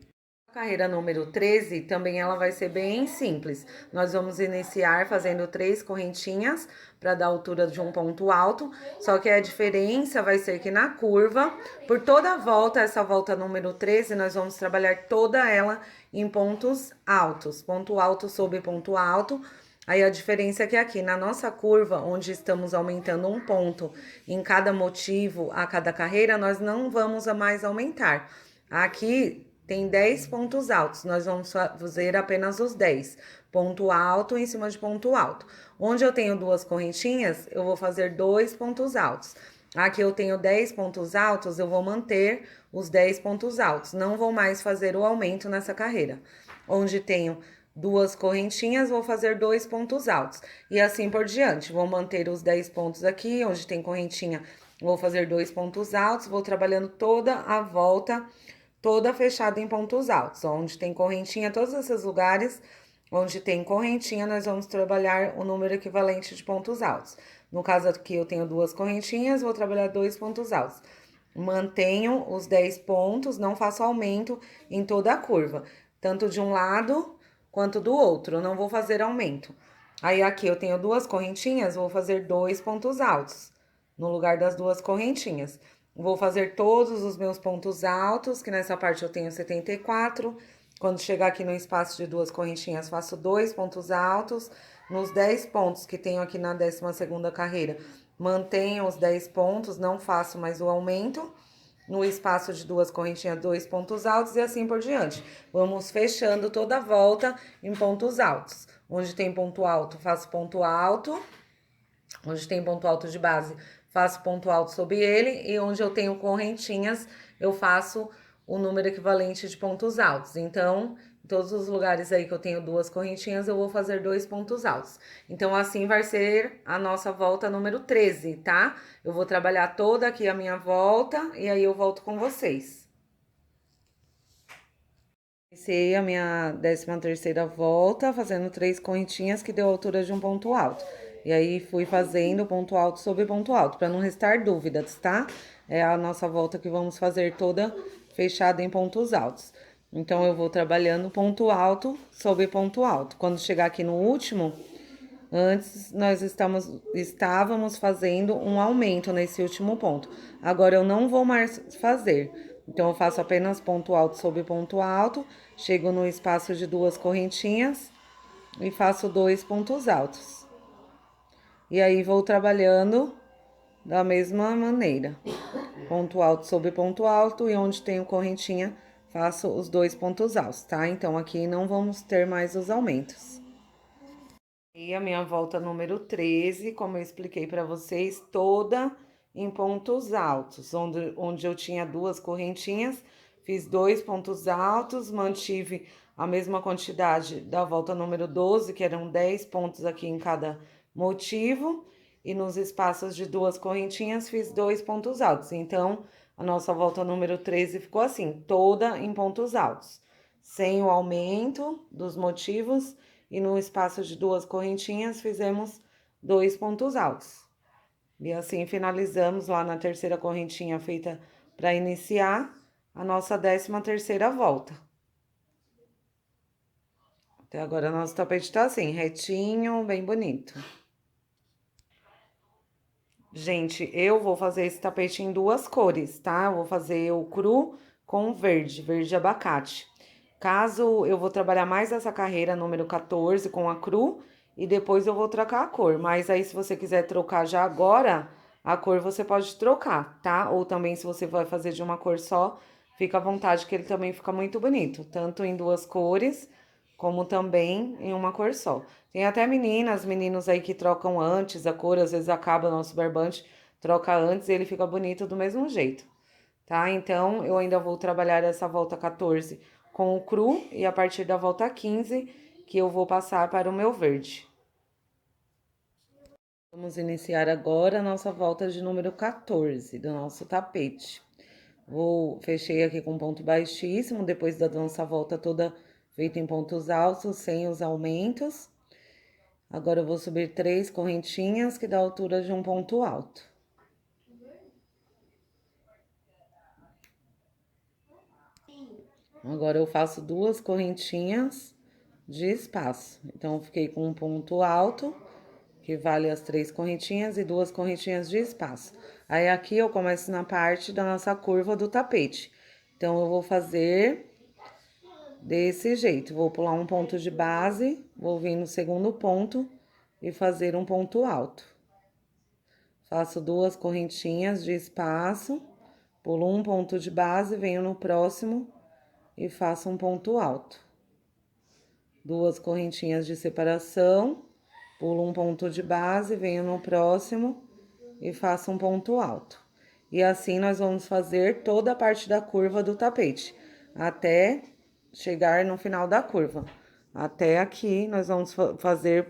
A carreira número 13 também ela vai ser bem simples. Nós vamos iniciar fazendo 3 correntinhas para dar a altura de um ponto alto, só que a diferença vai ser que na curva, por toda a volta, essa volta número 13, nós vamos trabalhar toda ela em pontos altos. Ponto alto sobre ponto alto, Aí a diferença é que aqui na nossa curva, onde estamos aumentando um ponto em cada motivo a cada carreira, nós não vamos a mais aumentar. Aqui tem 10 pontos altos, nós vamos fazer apenas os 10. Ponto alto em cima de ponto alto. Onde eu tenho duas correntinhas, eu vou fazer 2 pontos altos. Aqui eu tenho 10 pontos altos, eu vou manter os 10 pontos altos. Não vou mais fazer o aumento nessa carreira. Onde tenho duas correntinhas, vou fazer 2 pontos altos. E assim por diante. Vou manter os 10 pontos aqui, onde tem correntinha, vou fazer 2 pontos altos. Vou trabalhando toda a volta, toda fechada em pontos altos. Onde tem correntinha, todos esses lugares onde tem correntinha, nós vamos trabalhar o número equivalente de pontos altos. No caso aqui, eu tenho duas correntinhas, vou trabalhar 2 pontos altos. Mantenho os 10 pontos, não faço aumento em toda a curva, tanto de um lado quanto do outro, eu não vou fazer aumento. Aí aqui eu tenho duas correntinhas, vou fazer 2 pontos altos no lugar das duas correntinhas. Vou fazer todos os meus pontos altos, que nessa parte eu tenho 74. Quando chegar aqui no espaço de duas correntinhas, faço 2 pontos altos. Nos 10 pontos que tenho aqui na 12ª carreira, mantenho os 10 pontos, não faço mais o aumento. No espaço de duas correntinhas, 2 pontos altos e assim por diante. Vamos fechando toda a volta em pontos altos. Onde tem ponto alto, faço ponto alto. Onde tem ponto alto de base, faço ponto alto sobre ele. E onde eu tenho correntinhas, eu faço o número equivalente de pontos altos. Então, em todos os lugares aí que eu tenho duas correntinhas, eu vou fazer 2 pontos altos. Então, assim vai ser a nossa volta número 13, tá? Eu vou trabalhar toda aqui a minha volta e aí eu volto com vocês. Iniciei a minha 13ª volta, fazendo 3 correntinhas que deu a altura de um ponto alto. E aí fui fazendo ponto alto sobre ponto alto, para não restar dúvidas, tá? É a nossa volta que vamos fazer toda fechada em pontos altos. Então, eu vou trabalhando ponto alto sobre ponto alto. Quando chegar aqui no último, antes nós estávamos fazendo um aumento nesse último ponto. Agora eu não vou mais fazer. Então, eu faço apenas ponto alto sobre ponto alto, chego no espaço de duas correntinhas e faço 2 pontos altos. E aí, vou trabalhando da mesma maneira. Ponto alto sobre ponto alto e onde tenho correntinha, faço os 2 pontos altos, tá? Então, aqui não vamos ter mais os aumentos. E a minha volta número 13, como eu expliquei para vocês, toda em pontos altos, onde eu tinha duas correntinhas, fiz 2 pontos altos, mantive a mesma quantidade da volta número 12, que eram 10 pontos aqui em cada motivo, e nos espaços de duas correntinhas fiz 2 pontos altos. Então, a nossa volta número 13 ficou assim, toda em pontos altos, sem o aumento dos motivos, e no espaço de duas correntinhas fizemos 2 pontos altos. E assim finalizamos lá na terceira correntinha feita para iniciar a nossa 13ª volta. Até agora nosso tapete tá assim, retinho, bem bonito. Gente, eu vou fazer esse tapete em duas cores, tá? Eu vou fazer o cru com verde, verde abacate. Caso eu vou trabalhar mais essa carreira número 14 com a cru e depois eu vou trocar a cor. Mas aí se você quiser trocar já agora, a cor você pode trocar, tá? Ou também se você vai fazer de uma cor só, fica à vontade que ele também fica muito bonito. Tanto em duas cores, como também em uma cor só. Tem até meninas, meninos aí que trocam antes a cor, às vezes acaba o nosso barbante, troca antes e ele fica bonito do mesmo jeito, tá? Então, eu ainda vou trabalhar essa volta 14 com o cru e a partir da volta 15 que eu vou passar para o meu verde. Vamos iniciar agora a nossa volta de número 14 do nosso tapete. Fechei aqui com ponto baixíssimo, depois da nossa volta toda feita em pontos altos, sem os aumentos. Agora eu vou subir 3 correntinhas, que dá a altura de um ponto alto. Agora eu faço 2 correntinhas de espaço. Então, eu fiquei com um ponto alto, que vale as 3 correntinhas, e 2 correntinhas de espaço. Aí, aqui eu começo na parte da nossa curva do tapete. Então, eu vou fazer desse jeito. Vou pular um ponto de base, vou vir no segundo ponto e fazer um ponto alto. Faço 2 correntinhas de espaço, pulo um ponto de base, venho no próximo e faço um ponto alto. 2 correntinhas de separação, pulo um ponto de base, venho no próximo e faço um ponto alto. E assim nós vamos fazer toda a parte da curva do tapete, até chegar no final da curva. Até aqui nós vamos fazer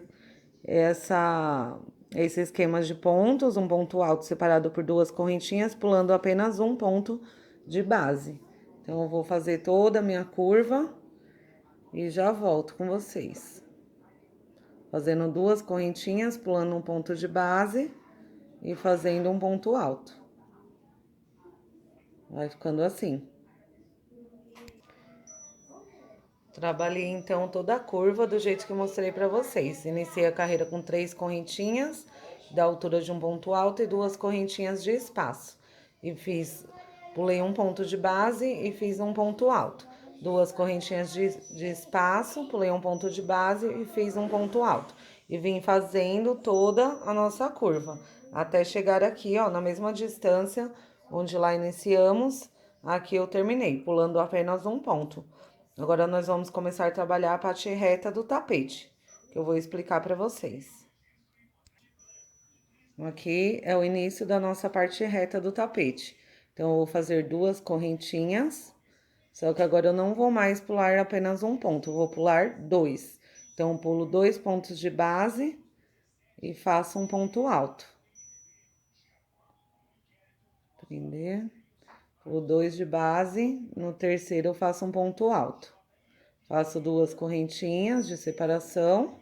esse esquema de pontos, um ponto alto separado por 2 correntinhas, pulando apenas um ponto de base. Então, eu vou fazer toda a minha curva e já volto com vocês. Fazendo 2 correntinhas, pulando um ponto de base e fazendo um ponto alto. Vai ficando assim. Trabalhei, então, toda a curva do jeito que eu mostrei pra vocês. Iniciei a carreira com 3 correntinhas, da altura de um ponto alto, e 2 correntinhas de espaço. E pulei um ponto de base e fiz um ponto alto. 2 correntinhas de espaço, pulei um ponto de base e fiz um ponto alto. E vim fazendo toda a nossa curva, até chegar aqui, ó, na mesma distância onde lá iniciamos, aqui eu terminei, pulando apenas um ponto. Agora, nós vamos começar a trabalhar a parte reta do tapete, que eu vou explicar para vocês. Aqui é o início da nossa parte reta do tapete. Então, eu vou fazer 2 correntinhas, só que agora eu não vou mais pular apenas um ponto, eu vou pular 2. Então, eu pulo 2 pontos de base e faço um ponto alto. Prender. Pulo 2 de base, no terceiro eu faço um ponto alto. Faço 2 correntinhas de separação.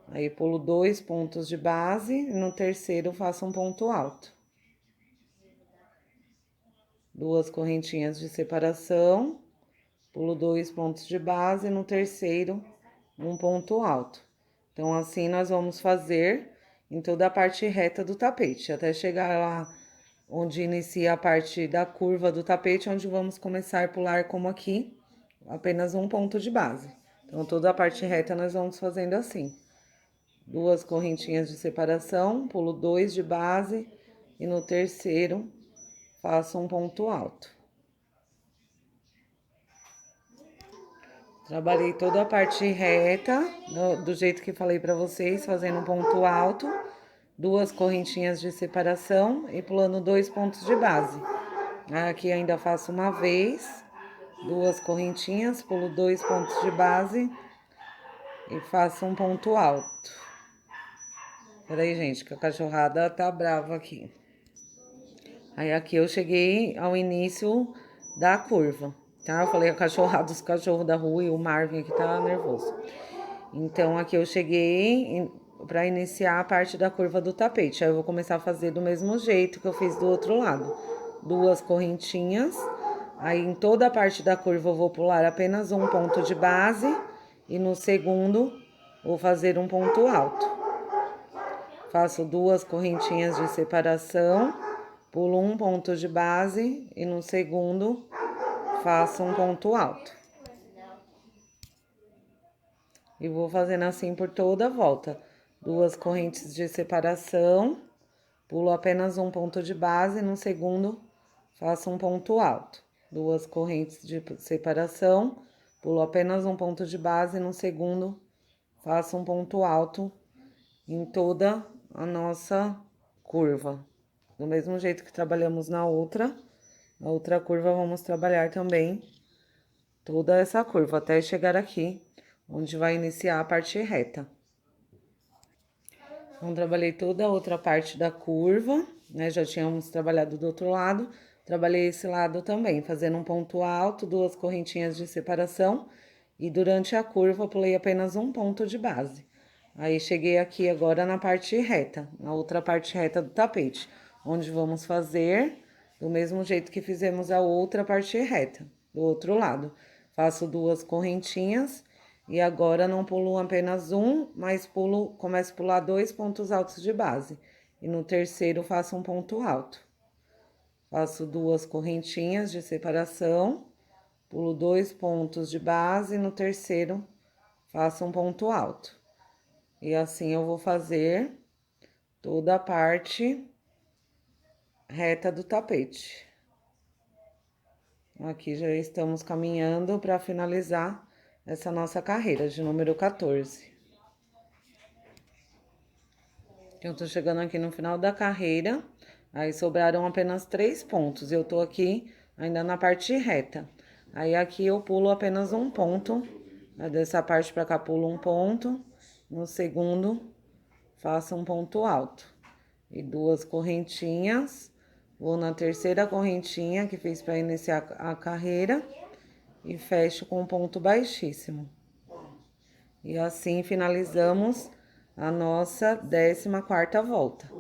Aí, pulo 2 pontos de base, e no terceiro eu faço um ponto alto. 2 correntinhas de separação, pulo 2 pontos de base, e no terceiro um ponto alto. Então, assim nós vamos fazer em toda a parte reta do tapete, até chegar lá onde inicia a parte da curva do tapete, onde vamos começar a pular como aqui, apenas um ponto de base. Então, toda a parte reta nós vamos fazendo assim. 2 correntinhas de separação, pulo 2 de base e no terceiro faço um ponto alto. Trabalhei toda a parte reta, do jeito que falei pra vocês, fazendo um ponto alto, 2 correntinhas de separação e pulando 2 pontos de base. Aqui ainda faço uma vez, 2 correntinhas, pulo 2 pontos de base e faço um ponto alto. Peraí, gente, que a cachorrada tá brava aqui. Aí, aqui eu cheguei ao início da curva, tá? Eu falei a cachorrada, os cachorros da rua e o Marvin aqui tá nervoso. Então, aqui eu cheguei pra iniciar a parte da curva do tapete. Aí, eu vou começar a fazer do mesmo jeito que eu fiz do outro lado. 2 correntinhas. Aí, em toda a parte da curva, eu vou pular apenas um ponto de base. E no segundo, vou fazer um ponto alto. Faço 2 correntinhas de separação, pulo um ponto de base e no segundo faço um ponto alto. E vou fazendo assim por toda a volta. 2 correntes de separação, pulo apenas um ponto de base e no segundo faço um ponto alto. 2 correntes de separação, pulo apenas um ponto de base e no segundo faço um ponto alto em toda a nossa curva. Do mesmo jeito que trabalhamos na outra curva, vamos trabalhar também toda essa curva, até chegar aqui, onde vai iniciar a parte reta. Então, trabalhei toda a outra parte da curva, né? Já tínhamos trabalhado do outro lado, trabalhei esse lado também, fazendo um ponto alto, 2 correntinhas de separação, e durante a curva, pulei apenas um ponto de base. Aí, cheguei aqui agora na parte reta, na outra parte reta do tapete, onde vamos fazer do mesmo jeito que fizemos a outra parte reta, do outro lado. Faço 2 correntinhas e agora não pulo apenas um, mas começo a pular 2 pontos altos de base. E no terceiro faço um ponto alto. Faço 2 correntinhas de separação, pulo 2 pontos de base, no terceiro faço um ponto alto. E assim eu vou fazer toda a parte reta do tapete. Aqui já estamos caminhando para finalizar essa nossa carreira de número 14. Eu tô chegando aqui no final da carreira, aí sobraram apenas 3 pontos. Eu tô aqui ainda na parte reta. Aí aqui eu pulo apenas um ponto, dessa parte pra cá pulo um ponto, no segundo faço um ponto alto. E 2 correntinhas, vou na terceira correntinha que fiz para iniciar a carreira e fecho com um ponto baixíssimo. E assim finalizamos a nossa 14ª volta.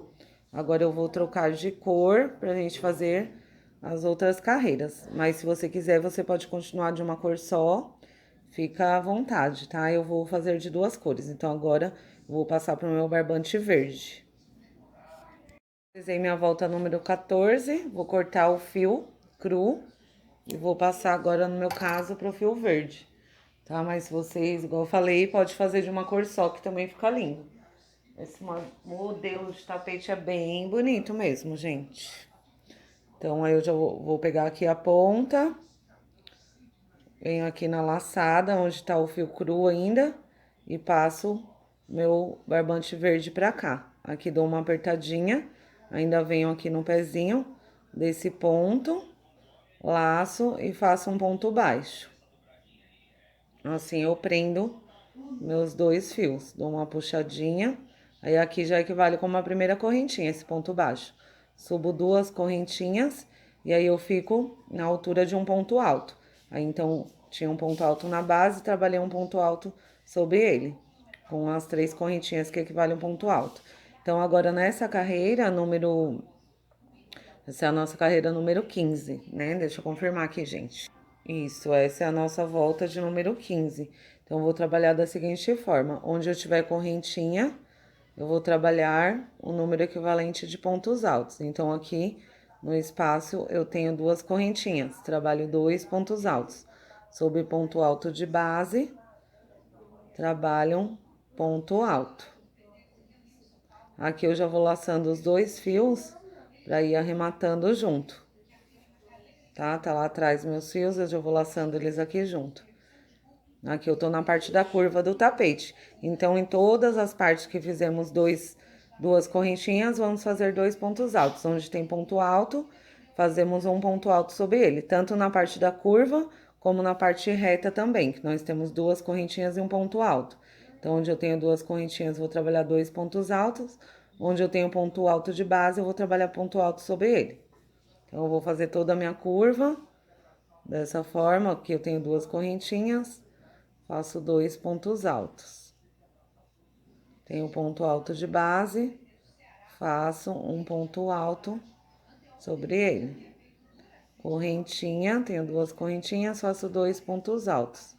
Agora eu vou trocar de cor pra gente fazer as outras carreiras. Mas se você quiser, você pode continuar de uma cor só. Fica à vontade, tá? Eu vou fazer de 2 cores. Então agora eu vou passar pro meu barbante verde. Fiz minha volta número 14, vou cortar o fio cru e vou passar agora, no meu caso, pro fio verde, tá? Mas vocês, igual eu falei, pode fazer de uma cor só, que também fica lindo. Esse modelo de tapete é bem bonito mesmo, gente. Então, aí eu já vou pegar aqui a ponta, venho aqui na laçada, onde tá o fio cru ainda, e passo meu barbante verde pra cá. Aqui dou uma apertadinha, ainda venho aqui no pezinho desse ponto, laço e faço um ponto baixo. Assim eu prendo meus 2 fios, dou uma puxadinha, aí aqui já equivale como a primeira correntinha, esse ponto baixo. Subo 2 correntinhas e aí eu fico na altura de um ponto alto. Aí então tinha um ponto alto na base, trabalhei um ponto alto sobre ele, com as 3 correntinhas que equivalem a um ponto alto. Então agora nessa carreira, essa é a nossa carreira número 15, né? Deixa eu confirmar aqui, gente. Isso, essa é a nossa volta de número 15. Então, eu vou trabalhar da seguinte forma: onde eu tiver correntinha, eu vou trabalhar o número equivalente de pontos altos. Então, aqui no espaço, eu tenho 2 correntinhas, trabalho 2 pontos altos. Sobre ponto alto de base, trabalho um ponto alto. Aqui eu já vou laçando os 2 fios para ir arrematando junto. Tá? Tá lá atrás meus fios, eu já vou laçando eles aqui junto. Aqui eu tô na parte da curva do tapete. Então, em todas as partes que fizemos duas correntinhas, vamos fazer 2 pontos altos. Onde tem ponto alto, fazemos um ponto alto sobre ele. Tanto na parte da curva, como na parte reta também, que nós temos 2 correntinhas e um ponto alto. Então, onde eu tenho 2 correntinhas, vou trabalhar 2 pontos altos. Onde eu tenho ponto alto de base, eu vou trabalhar ponto alto sobre ele. Então, eu vou fazer toda a minha curva dessa forma. Aqui eu tenho 2 correntinhas, faço 2 pontos altos. Tenho ponto alto de base, faço um ponto alto sobre ele. Correntinha, tenho 2 correntinhas, faço 2 pontos altos.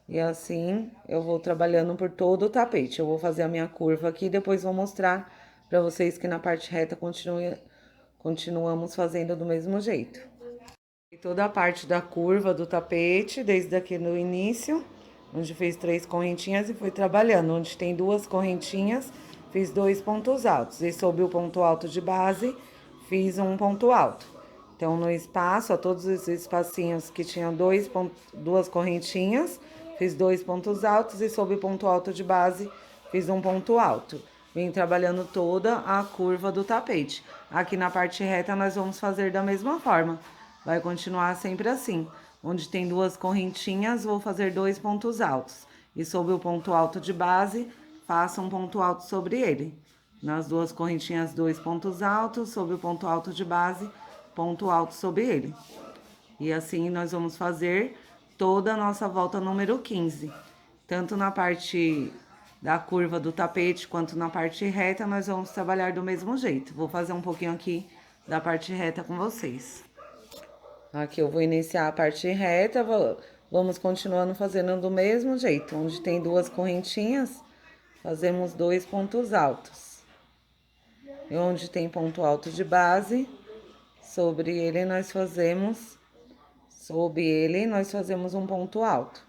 E assim eu vou trabalhando por todo o tapete. Eu vou fazer a minha curva aqui, depois vou mostrar para vocês que na parte reta continuamos fazendo do mesmo jeito. Toda a parte da curva do tapete, desde aqui no início, onde fiz 3 correntinhas e fui trabalhando. Onde tem 2 correntinhas, fiz 2 pontos altos. E sobre o ponto alto de base, fiz um ponto alto. Então, no espaço, a todos os espacinhos que tinham 2 correntinhas, fiz 2 pontos altos. E sobre o ponto alto de base, fiz um ponto alto. Vim trabalhando toda a curva do tapete. Aqui na parte reta, nós vamos fazer da mesma forma. Vai continuar sempre assim. Onde tem 2 correntinhas, vou fazer 2 pontos altos. E sobre o ponto alto de base, faço um ponto alto sobre ele. Nas 2 correntinhas, 2 pontos altos. Sobre o ponto alto de base, ponto alto sobre ele. E assim nós vamos fazer toda a nossa volta número 15. Tanto na parte da curva do tapete, quanto na parte reta, nós vamos trabalhar do mesmo jeito. Vou fazer um pouquinho aqui da parte reta com vocês. Aqui eu vou iniciar a parte reta, vamos continuando fazendo do mesmo jeito. Onde tem 2 correntinhas, fazemos 2 pontos altos. E onde tem ponto alto de base, sobre ele nós fazemos Sob ele, nós fazemos um ponto alto.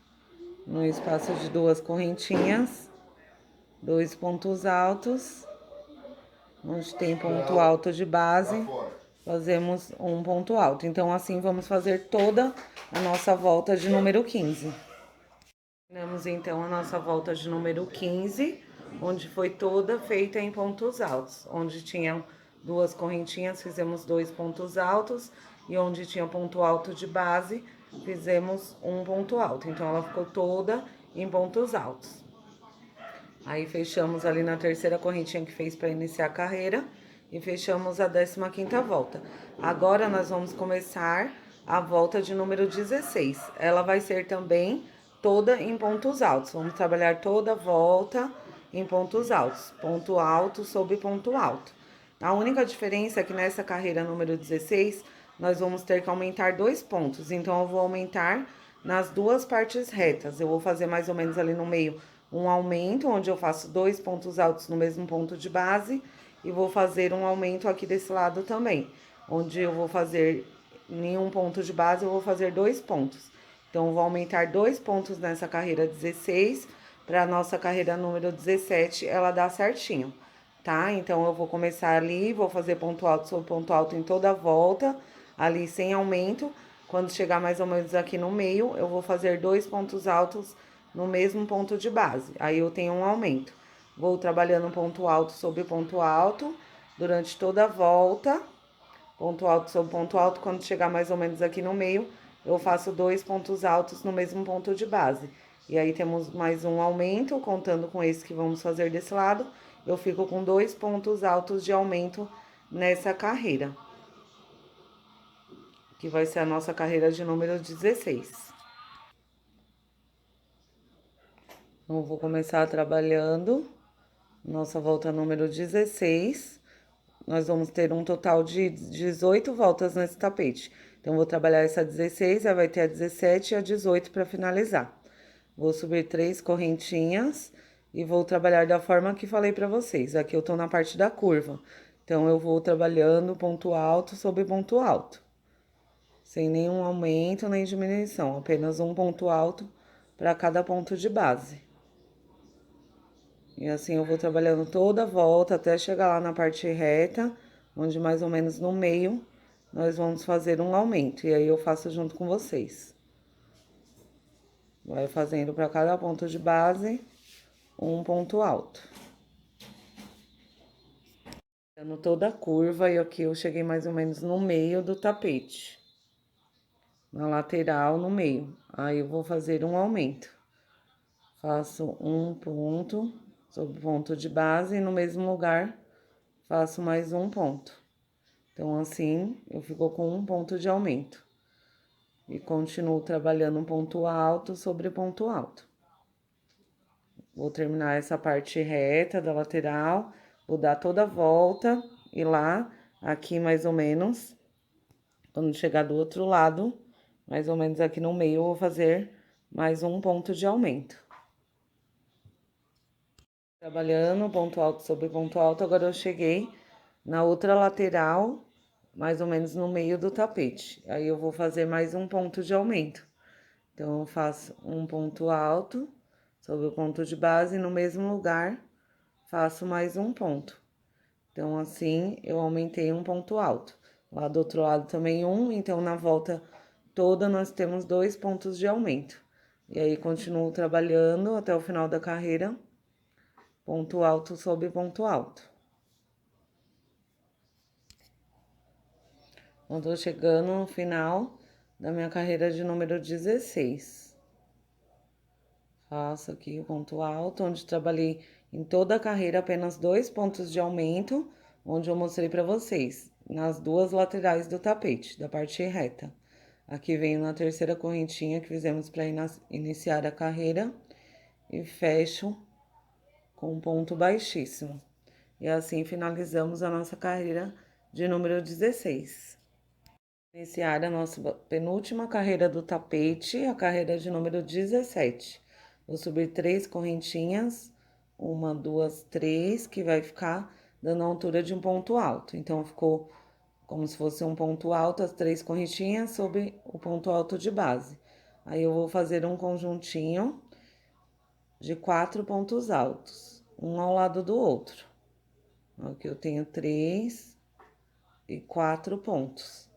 No espaço de 2 correntinhas, 2 pontos altos. Onde tem ponto alto de base, fazemos um ponto alto. Então, assim, vamos fazer toda a nossa volta de número 15. Terminamos, então, a nossa volta de número 15, onde foi toda feita em pontos altos. Onde tinham 2 correntinhas, fizemos 2 pontos altos. E onde tinha ponto alto de base, fizemos um ponto alto. Então, ela ficou toda em pontos altos. Aí, fechamos ali na terceira correntinha que fez para iniciar a carreira e fechamos a 15ª volta. Agora, nós vamos começar a volta de número 16. Ela vai ser também toda em pontos altos. Vamos trabalhar toda a volta em pontos altos. Ponto alto sobre ponto alto. A única diferença é que nessa carreira número 16, nós vamos ter que aumentar 2 pontos. Então, eu vou aumentar nas 2 partes retas. Eu vou fazer mais ou menos ali no meio um aumento, onde eu faço 2 pontos altos no mesmo ponto de base. E vou fazer um aumento aqui desse lado também, onde eu vou fazer em um ponto de base, eu vou fazer 2 pontos. Então, eu vou aumentar 2 pontos nessa carreira 16, para a nossa carreira número 17, ela dar certinho, tá? Então, eu vou começar ali, vou fazer ponto alto sobre ponto alto em toda a volta, ali sem aumento. Quando chegar mais ou menos aqui no meio, eu vou fazer 2 pontos altos no mesmo ponto de base. Aí, eu tenho um aumento. Vou trabalhando ponto alto sobre ponto alto durante toda a volta. Ponto alto sobre ponto alto. Quando chegar mais ou menos aqui no meio, eu faço 2 pontos altos no mesmo ponto de base. E aí temos mais um aumento, contando com esse que vamos fazer desse lado. Eu fico com 2 pontos altos de aumento nessa carreira, que vai ser a nossa carreira de número 16. Então, eu vou começar trabalhando nossa volta número 16. Nós vamos ter um total de 18 voltas nesse tapete. Então, vou trabalhar essa 16, aí vai ter a 17 e a 18 para finalizar. Vou subir 3 correntinhas e vou trabalhar da forma que falei para vocês. Aqui eu tô na parte da curva. Então, eu vou trabalhando ponto alto sobre ponto alto. Sem nenhum aumento nem diminuição, apenas um ponto alto para cada ponto de base. E assim eu vou trabalhando toda a volta até chegar lá na parte reta, onde mais ou menos no meio nós vamos fazer um aumento. E aí eu faço junto com vocês. Vai fazendo para cada ponto de base um ponto alto. Dando toda a curva e aqui eu cheguei mais ou menos no meio do tapete. Na lateral, no meio. Aí eu vou fazer um aumento. Faço um ponto sobre ponto de base e no mesmo lugar faço mais um ponto. Então, assim, eu fico com um ponto de aumento. E continuo trabalhando um ponto alto sobre ponto alto. Vou terminar essa parte reta da lateral, vou dar toda a volta e lá, aqui mais ou menos, quando chegar do outro lado, mais ou menos aqui no meio, eu vou fazer mais um ponto de aumento. Trabalhando ponto alto sobre ponto alto, agora eu cheguei na outra lateral, mais ou menos no meio do tapete. Aí eu vou fazer mais um ponto de aumento. Então, eu faço um ponto alto sobre o ponto de base e no mesmo lugar faço mais um ponto. Então, assim, eu aumentei um ponto alto. Lá do outro lado também um, então na volta toda nós temos 2 pontos de aumento. E aí, continuo trabalhando até o final da carreira, ponto alto sobre ponto alto. Então, tô chegando no final da minha carreira de número 16. Faço aqui o ponto alto, onde trabalhei em toda a carreira apenas 2 pontos de aumento, onde eu mostrei para vocês, nas 2 laterais do tapete, da parte reta. Aqui venho na terceira correntinha que fizemos para iniciar a carreira e fecho com um ponto baixíssimo. E assim finalizamos a nossa carreira de número 16. Iniciar a nossa penúltima carreira do tapete, a carreira de número 17. Vou subir 3 correntinhas, 1, 2, 3, que vai ficar dando a altura de um ponto alto. Então, ficou como se fosse um ponto alto, as 3 correntinhas sobre o ponto alto de base. Aí eu vou fazer um conjuntinho de 4 pontos altos, um ao lado do outro. Aqui eu tenho 3 e 4 pontos.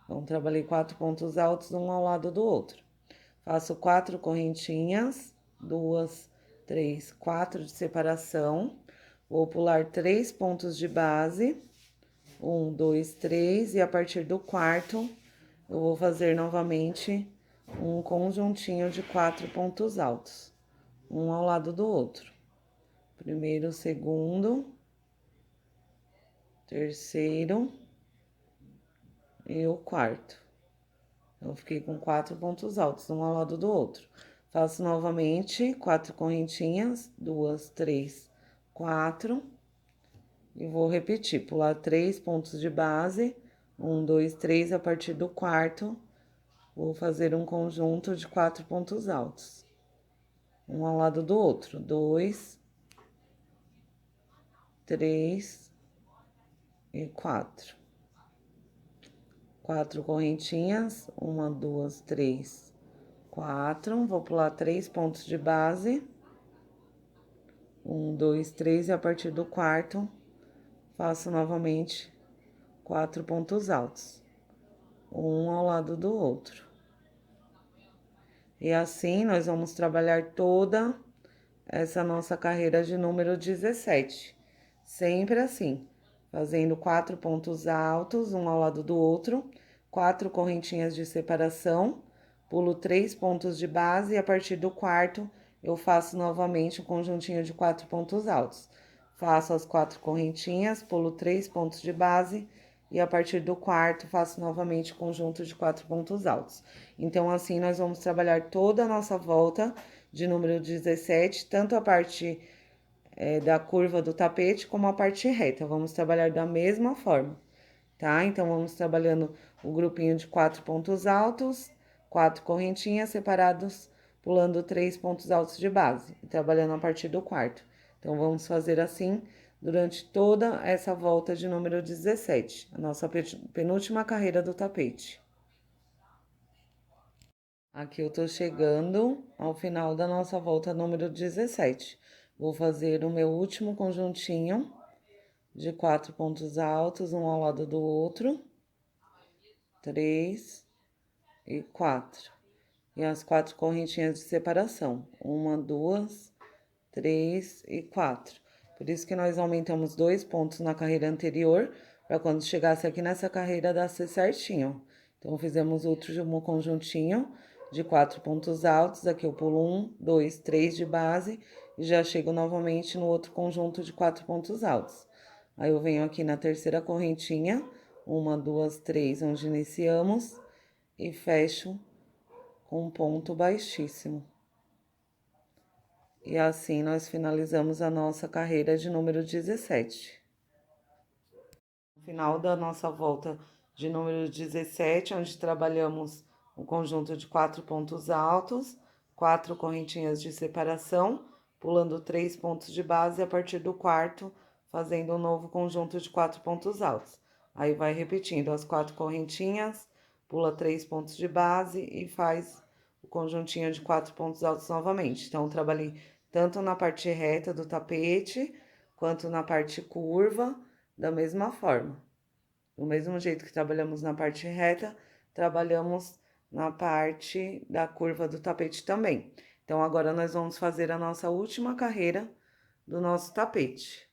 Então, trabalhei 4 pontos altos, um ao lado do outro. Faço 4 correntinhas, 2, 3, 4 de separação. Vou pular 3 pontos de base. 1, 2, 3. E a partir do quarto, eu vou fazer novamente um conjuntinho de 4 pontos altos, um ao lado do outro. Primeiro, segundo, terceiro e o quarto. Eu fiquei com 4 pontos altos, um ao lado do outro. Faço novamente 4 correntinhas, 2, 3, 4. E vou repetir, pular 3 pontos de base, 1, 2, 3, a partir do quarto, vou fazer um conjunto de 4 pontos altos. Um ao lado do outro, 2, 3 e 4. 4 correntinhas, 1, 2, 3, 4. Vou pular 3 pontos de base. 1, 2, 3, e a partir do quarto, faço novamente 4 pontos altos, um ao lado do outro. E assim, nós vamos trabalhar toda essa nossa carreira de número 17. Sempre assim, fazendo 4 pontos altos, um ao lado do outro, 4 correntinhas de separação, pulo 3 pontos de base e a partir do quarto eu faço novamente um conjuntinho de 4 pontos altos. Faço as 4 correntinhas, pulo 3 pontos de base e a partir do quarto faço novamente o conjunto de 4 pontos altos. Então, assim, nós vamos trabalhar toda a nossa volta de número 17, tanto a parte da curva do tapete como a parte reta. Vamos trabalhar da mesma forma, tá? Então, vamos trabalhando o grupinho de 4 pontos altos, 4 correntinhas separados, pulando 3 pontos altos de base, e trabalhando a partir do quarto. Então, vamos fazer assim durante toda essa volta de número 17, a nossa penúltima carreira do tapete. Aqui eu tô chegando ao final da nossa volta número 17. Vou fazer o meu último conjuntinho de 4 pontos altos, um ao lado do outro. 3 e 4. E as 4 correntinhas de separação. 1, 2, 3 e 4. Por isso que nós aumentamos 2 pontos na carreira anterior, para quando chegasse aqui nessa carreira dar certinho. Então, fizemos outro conjuntinho de 4 pontos altos. Aqui eu pulo 1, 2, 3 de base e já chego novamente no outro conjunto de 4 pontos altos. Aí eu venho aqui na terceira correntinha, 1, 2, 3, onde iniciamos, e fecho com um ponto baixíssimo. E assim nós finalizamos a nossa carreira de número 17. No final da nossa volta de número 17, onde trabalhamos um conjunto de 4 pontos altos, 4 correntinhas de separação, pulando 3 pontos de base a partir do quarto, fazendo um novo conjunto de 4 pontos altos. Aí vai repetindo as 4 correntinhas, pula 3 pontos de base e faz o conjuntinho de 4 pontos altos novamente. Então, eu trabalhei tanto na parte reta do tapete, quanto na parte curva, da mesma forma. Do mesmo jeito que trabalhamos na parte reta, trabalhamos na parte da curva do tapete também. Então, agora nós vamos fazer a nossa última carreira do nosso tapete,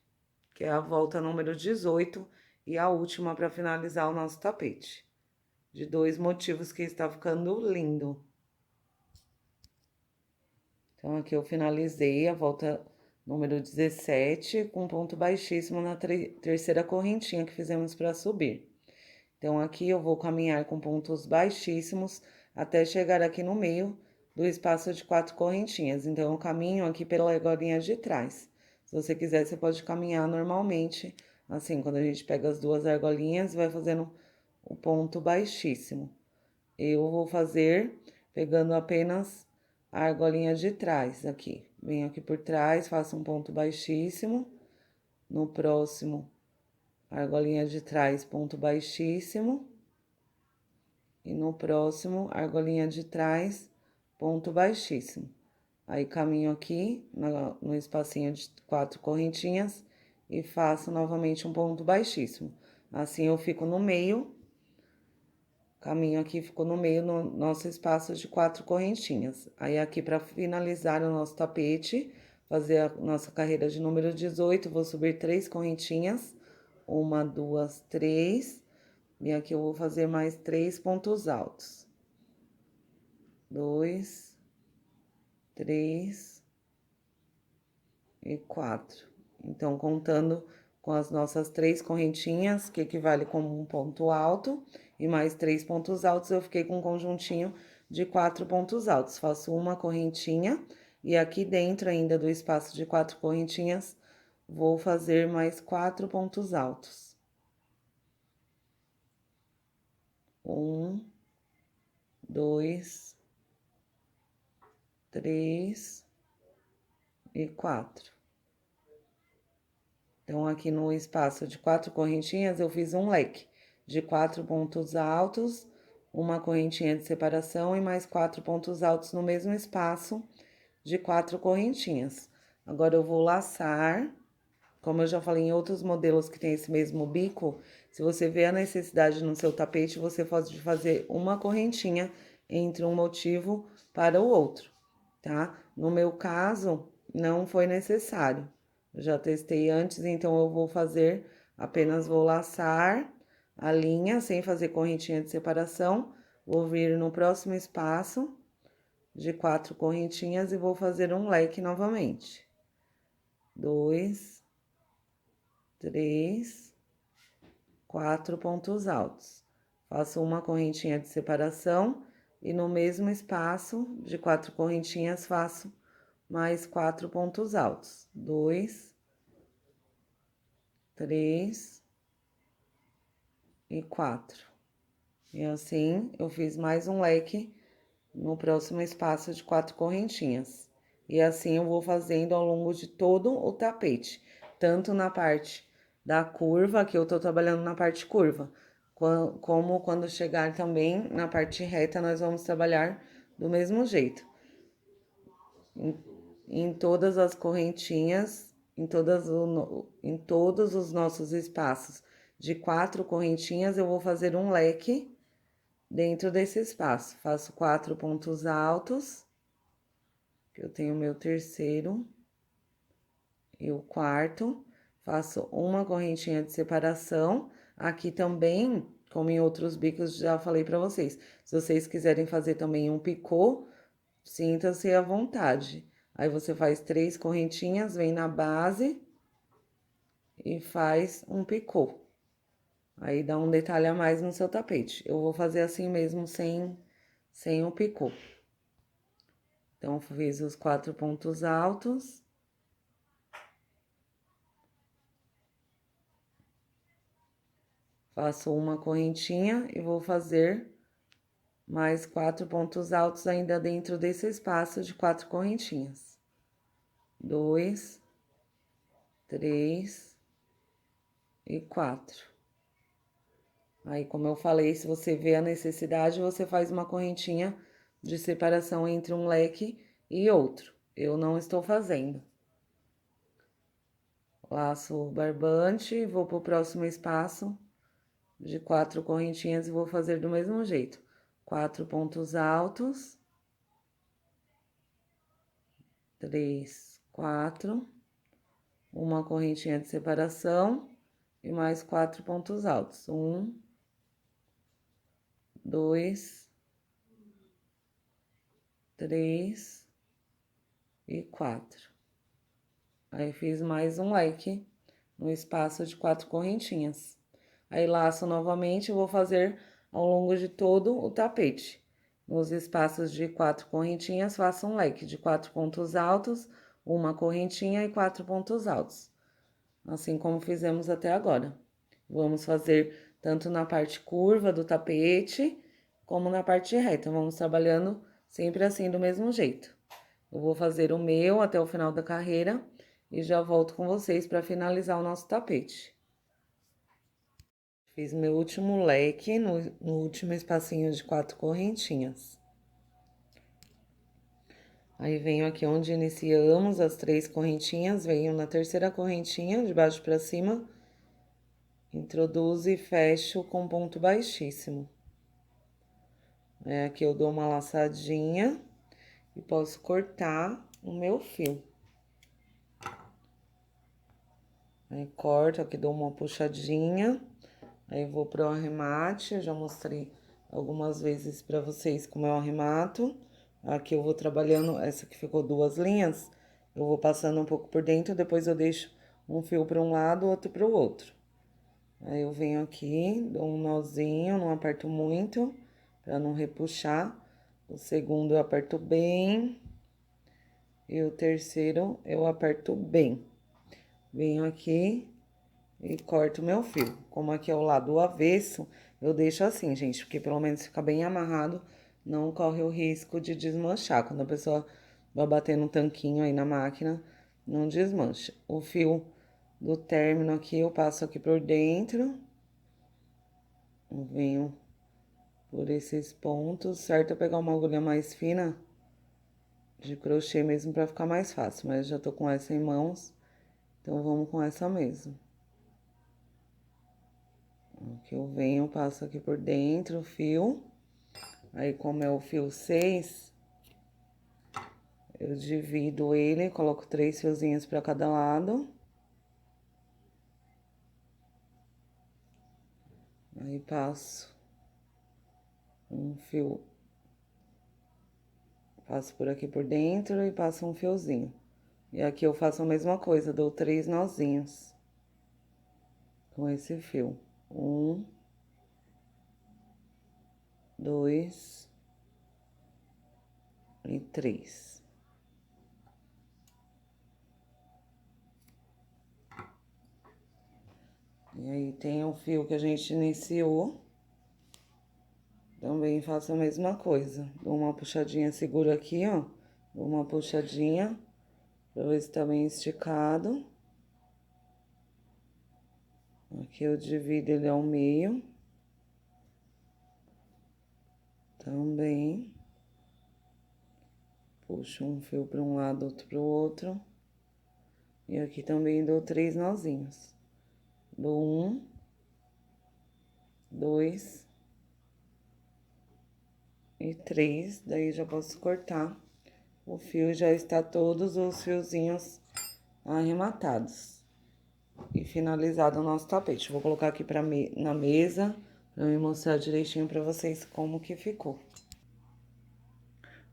que é a volta número 18 e a última para finalizar o nosso tapete. De 2 motivos que está ficando lindo. Então, aqui eu finalizei a volta número 17, com ponto baixíssimo na terceira correntinha que fizemos para subir. Então, aqui eu vou caminhar com pontos baixíssimos até chegar aqui no meio do espaço de 4 correntinhas. Então, eu caminho aqui pela argolinha de trás. Se você quiser, você pode caminhar normalmente, assim, quando a gente pega as 2 argolinhas, vai fazendo o ponto baixíssimo. Eu vou fazer pegando apenas a argolinha de trás aqui. Venho aqui por trás, faço um ponto baixíssimo. No próximo, argolinha de trás, ponto baixíssimo. E no próximo, argolinha de trás, ponto baixíssimo. Aí, caminho aqui no espacinho de 4 correntinhas e faço novamente um ponto baixíssimo. Assim, eu fico no meio, caminho aqui, ficou no meio no nosso espaço de 4 correntinhas. Aí, aqui, para finalizar o nosso tapete, fazer a nossa carreira de número 18, vou subir 3 correntinhas. 1, 2, 3. E aqui eu vou fazer mais 3 pontos altos. 2, 3 e 4. Então, contando com as nossas 3 correntinhas, que equivale como um ponto alto, e mais 3 pontos altos, eu fiquei com um conjuntinho de 4 pontos altos. Faço uma correntinha, e aqui dentro ainda do espaço de 4 correntinhas, vou fazer mais 4 pontos altos. 1, 2, 3 e 4. Então, aqui no espaço de 4 correntinhas, eu fiz um leque de 4 pontos altos, uma correntinha de separação e mais 4 pontos altos no mesmo espaço de 4 correntinhas. Agora, eu vou laçar, como eu já falei em outros modelos que tem esse mesmo bico, se você vê a necessidade no seu tapete, você pode fazer uma correntinha entre um motivo para o outro, tá? No meu caso, não foi necessário. Eu já testei antes, então eu vou fazer, apenas vou laçar a linha sem fazer correntinha de separação. Vou vir no próximo espaço de 4 correntinhas e vou fazer um leque novamente. 2, 3, 4 pontos altos. Faço uma correntinha de separação e no mesmo espaço de 4 correntinhas faço mais 4 pontos altos. 2, 3 e 4. E assim, eu fiz mais um leque no próximo espaço de 4 correntinhas. E assim, eu vou fazendo ao longo de todo o tapete. Tanto na parte da curva, que eu tô trabalhando na parte curva, como quando chegar também na parte reta, nós vamos trabalhar do mesmo jeito. Em todas as correntinhas, em todos os nossos espaços de 4 correntinhas, eu vou fazer um leque dentro desse espaço. Faço 4 pontos altos, que eu tenho meu terceiro e o quarto. Faço uma correntinha de separação. Aqui também, como em outros bicos, já falei pra vocês. Se vocês quiserem fazer também um picô, sinta-se à vontade. Aí, você faz 3 correntinhas, vem na base e faz um picô. Aí, dá um detalhe a mais no seu tapete. Eu vou fazer assim mesmo, sem o picô. Então, fiz os 4 pontos altos. Faço uma correntinha e vou fazer mais 4 pontos altos ainda dentro desse espaço de 4 correntinhas. 2, 3 e 4. Aí, como eu falei, se você vê a necessidade, você faz uma correntinha de separação entre um leque e outro. Eu não estou fazendo. Laço o barbante, vou pro próximo espaço de 4 correntinhas e vou fazer do mesmo jeito. 4 pontos altos. 3, 4. Uma correntinha de separação e mais 4 pontos altos. 1, 2, 3 e 4. Aí, fiz mais um leque no espaço de 4 correntinhas. Aí, laço novamente e vou fazer ao longo de todo o tapete. Nos espaços de 4 correntinhas, faço um leque de 4 pontos altos, uma correntinha e 4 pontos altos. Assim como fizemos até agora. Vamos fazer tanto na parte curva do tapete, como na parte reta. Vamos trabalhando sempre assim, do mesmo jeito. Eu vou fazer o meu até o final da carreira e já volto com vocês para finalizar o nosso tapete. Fiz meu último leque no último espacinho de 4 correntinhas. Aí, venho aqui onde iniciamos as 3 correntinhas, venho na terceira correntinha, de baixo pra cima, introduzo e fecho com ponto baixíssimo. Aqui eu dou uma laçadinha e posso cortar o meu fio. Aí, corto, aqui dou uma puxadinha, aí vou pro arremate, eu já mostrei algumas vezes pra vocês como eu arremato. Aqui eu vou trabalhando, essa que ficou 2 linhas, eu vou passando um pouco por dentro, depois eu deixo um fio para um lado, outro para o outro. Aí eu venho aqui, dou um nozinho, não aperto muito, para não repuxar. O segundo eu aperto bem, e o terceiro eu aperto bem. Venho aqui e corto meu fio. Como aqui é o lado avesso, eu deixo assim, gente, porque pelo menos fica bem amarrado, não corre o risco de desmanchar. Quando a pessoa vai bater no tanquinho aí na máquina, não desmancha. O fio do término aqui, eu passo aqui por dentro. Eu venho por esses pontos, certo? Eu pegar uma agulha mais fina de crochê mesmo pra ficar mais fácil, mas já tô com essa em mãos, então vamos com essa mesmo. Aqui eu venho, passo aqui por dentro o fio. Aí, como é o fio 6, eu divido ele, coloco 3 fiozinhos pra cada lado. Aí, passo um fio, passo por aqui por dentro e passo um fiozinho. E aqui eu faço a mesma coisa, dou 3 nozinhos com esse fio. 1, 2 e 3. E aí, tem o fio que a gente iniciou. Também faço a mesma coisa. Dou uma puxadinha, seguro aqui, ó. Dou uma puxadinha, pra ver se tá bem esticado. Aqui eu divido ele ao meio. Também. Puxo um fio para um lado, outro para o outro. E aqui também dou 3 nozinhos. Dou 1, 2 e 3. Daí já posso cortar. O fio já está todos os fiozinhos arrematados. E finalizado o nosso tapete. Vou colocar aqui na mesa, pra me mostrar direitinho pra vocês como que ficou.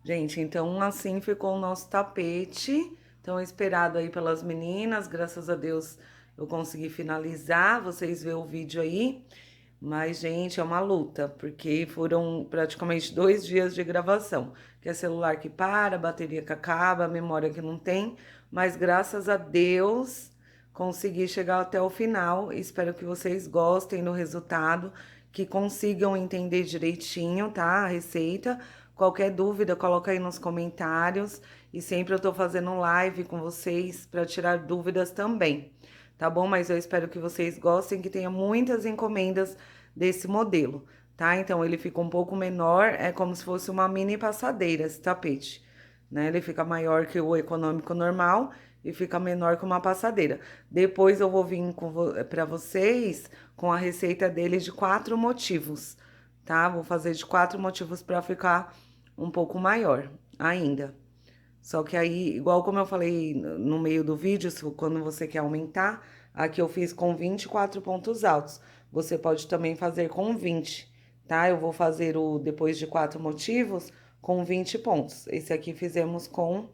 Gente, então assim ficou o nosso tapete, tão esperado aí pelas meninas, graças a Deus eu consegui finalizar, vocês vê o vídeo aí. Mas, gente, é uma luta, porque foram praticamente 2 dias de gravação. Que é celular que para, bateria que acaba, memória que não tem. Mas, graças a Deus, consegui chegar até o final. Espero que vocês gostem do resultado, que consigam entender direitinho, tá? A receita. Qualquer dúvida, coloca aí nos comentários. E sempre eu tô fazendo live com vocês para tirar dúvidas também. Tá bom? Mas eu espero que vocês gostem, que tenha muitas encomendas desse modelo, tá? Então, ele fica um pouco menor, é como se fosse uma mini passadeira esse tapete, né? Ele fica maior que o econômico normal e fica menor que uma passadeira. Depois eu vou vir pra vocês com a receita dele de 4 motivos, tá? Vou fazer de 4 motivos pra ficar um pouco maior ainda. Só que aí, igual como eu falei no meio do vídeo, quando você quer aumentar, aqui eu fiz com 24 pontos altos. Você pode também fazer com 20, tá? Eu vou fazer o depois de 4 motivos com 20 pontos. Esse aqui fizemos com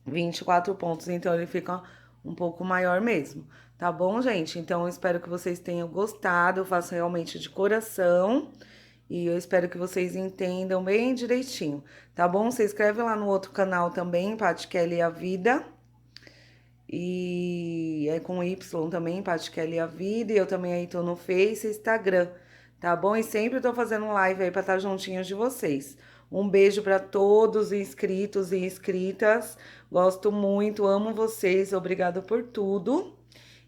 24 pontos, então ele fica um pouco maior mesmo. Tá bom, gente? Então eu espero que vocês tenham gostado, eu faço realmente de coração. E eu espero que vocês entendam bem direitinho, tá bom? Se inscreve lá no outro canal também, Paty Kelly a Vida. E é com Y também, Paty Kelly a Vida. E eu também aí tô no Face e Instagram, tá bom? E sempre tô fazendo live aí pra estar juntinhos de vocês. Um beijo pra todos os inscritos e inscritas. Gosto muito, amo vocês. Obrigada por tudo.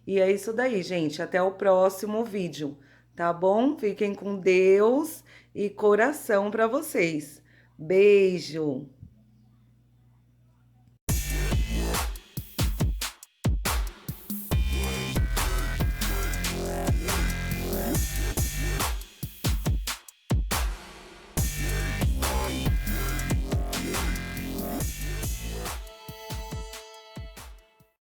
E é isso daí, gente. Até o próximo vídeo. tá bom? Fiquem com Deus e coração para vocês. Beijo!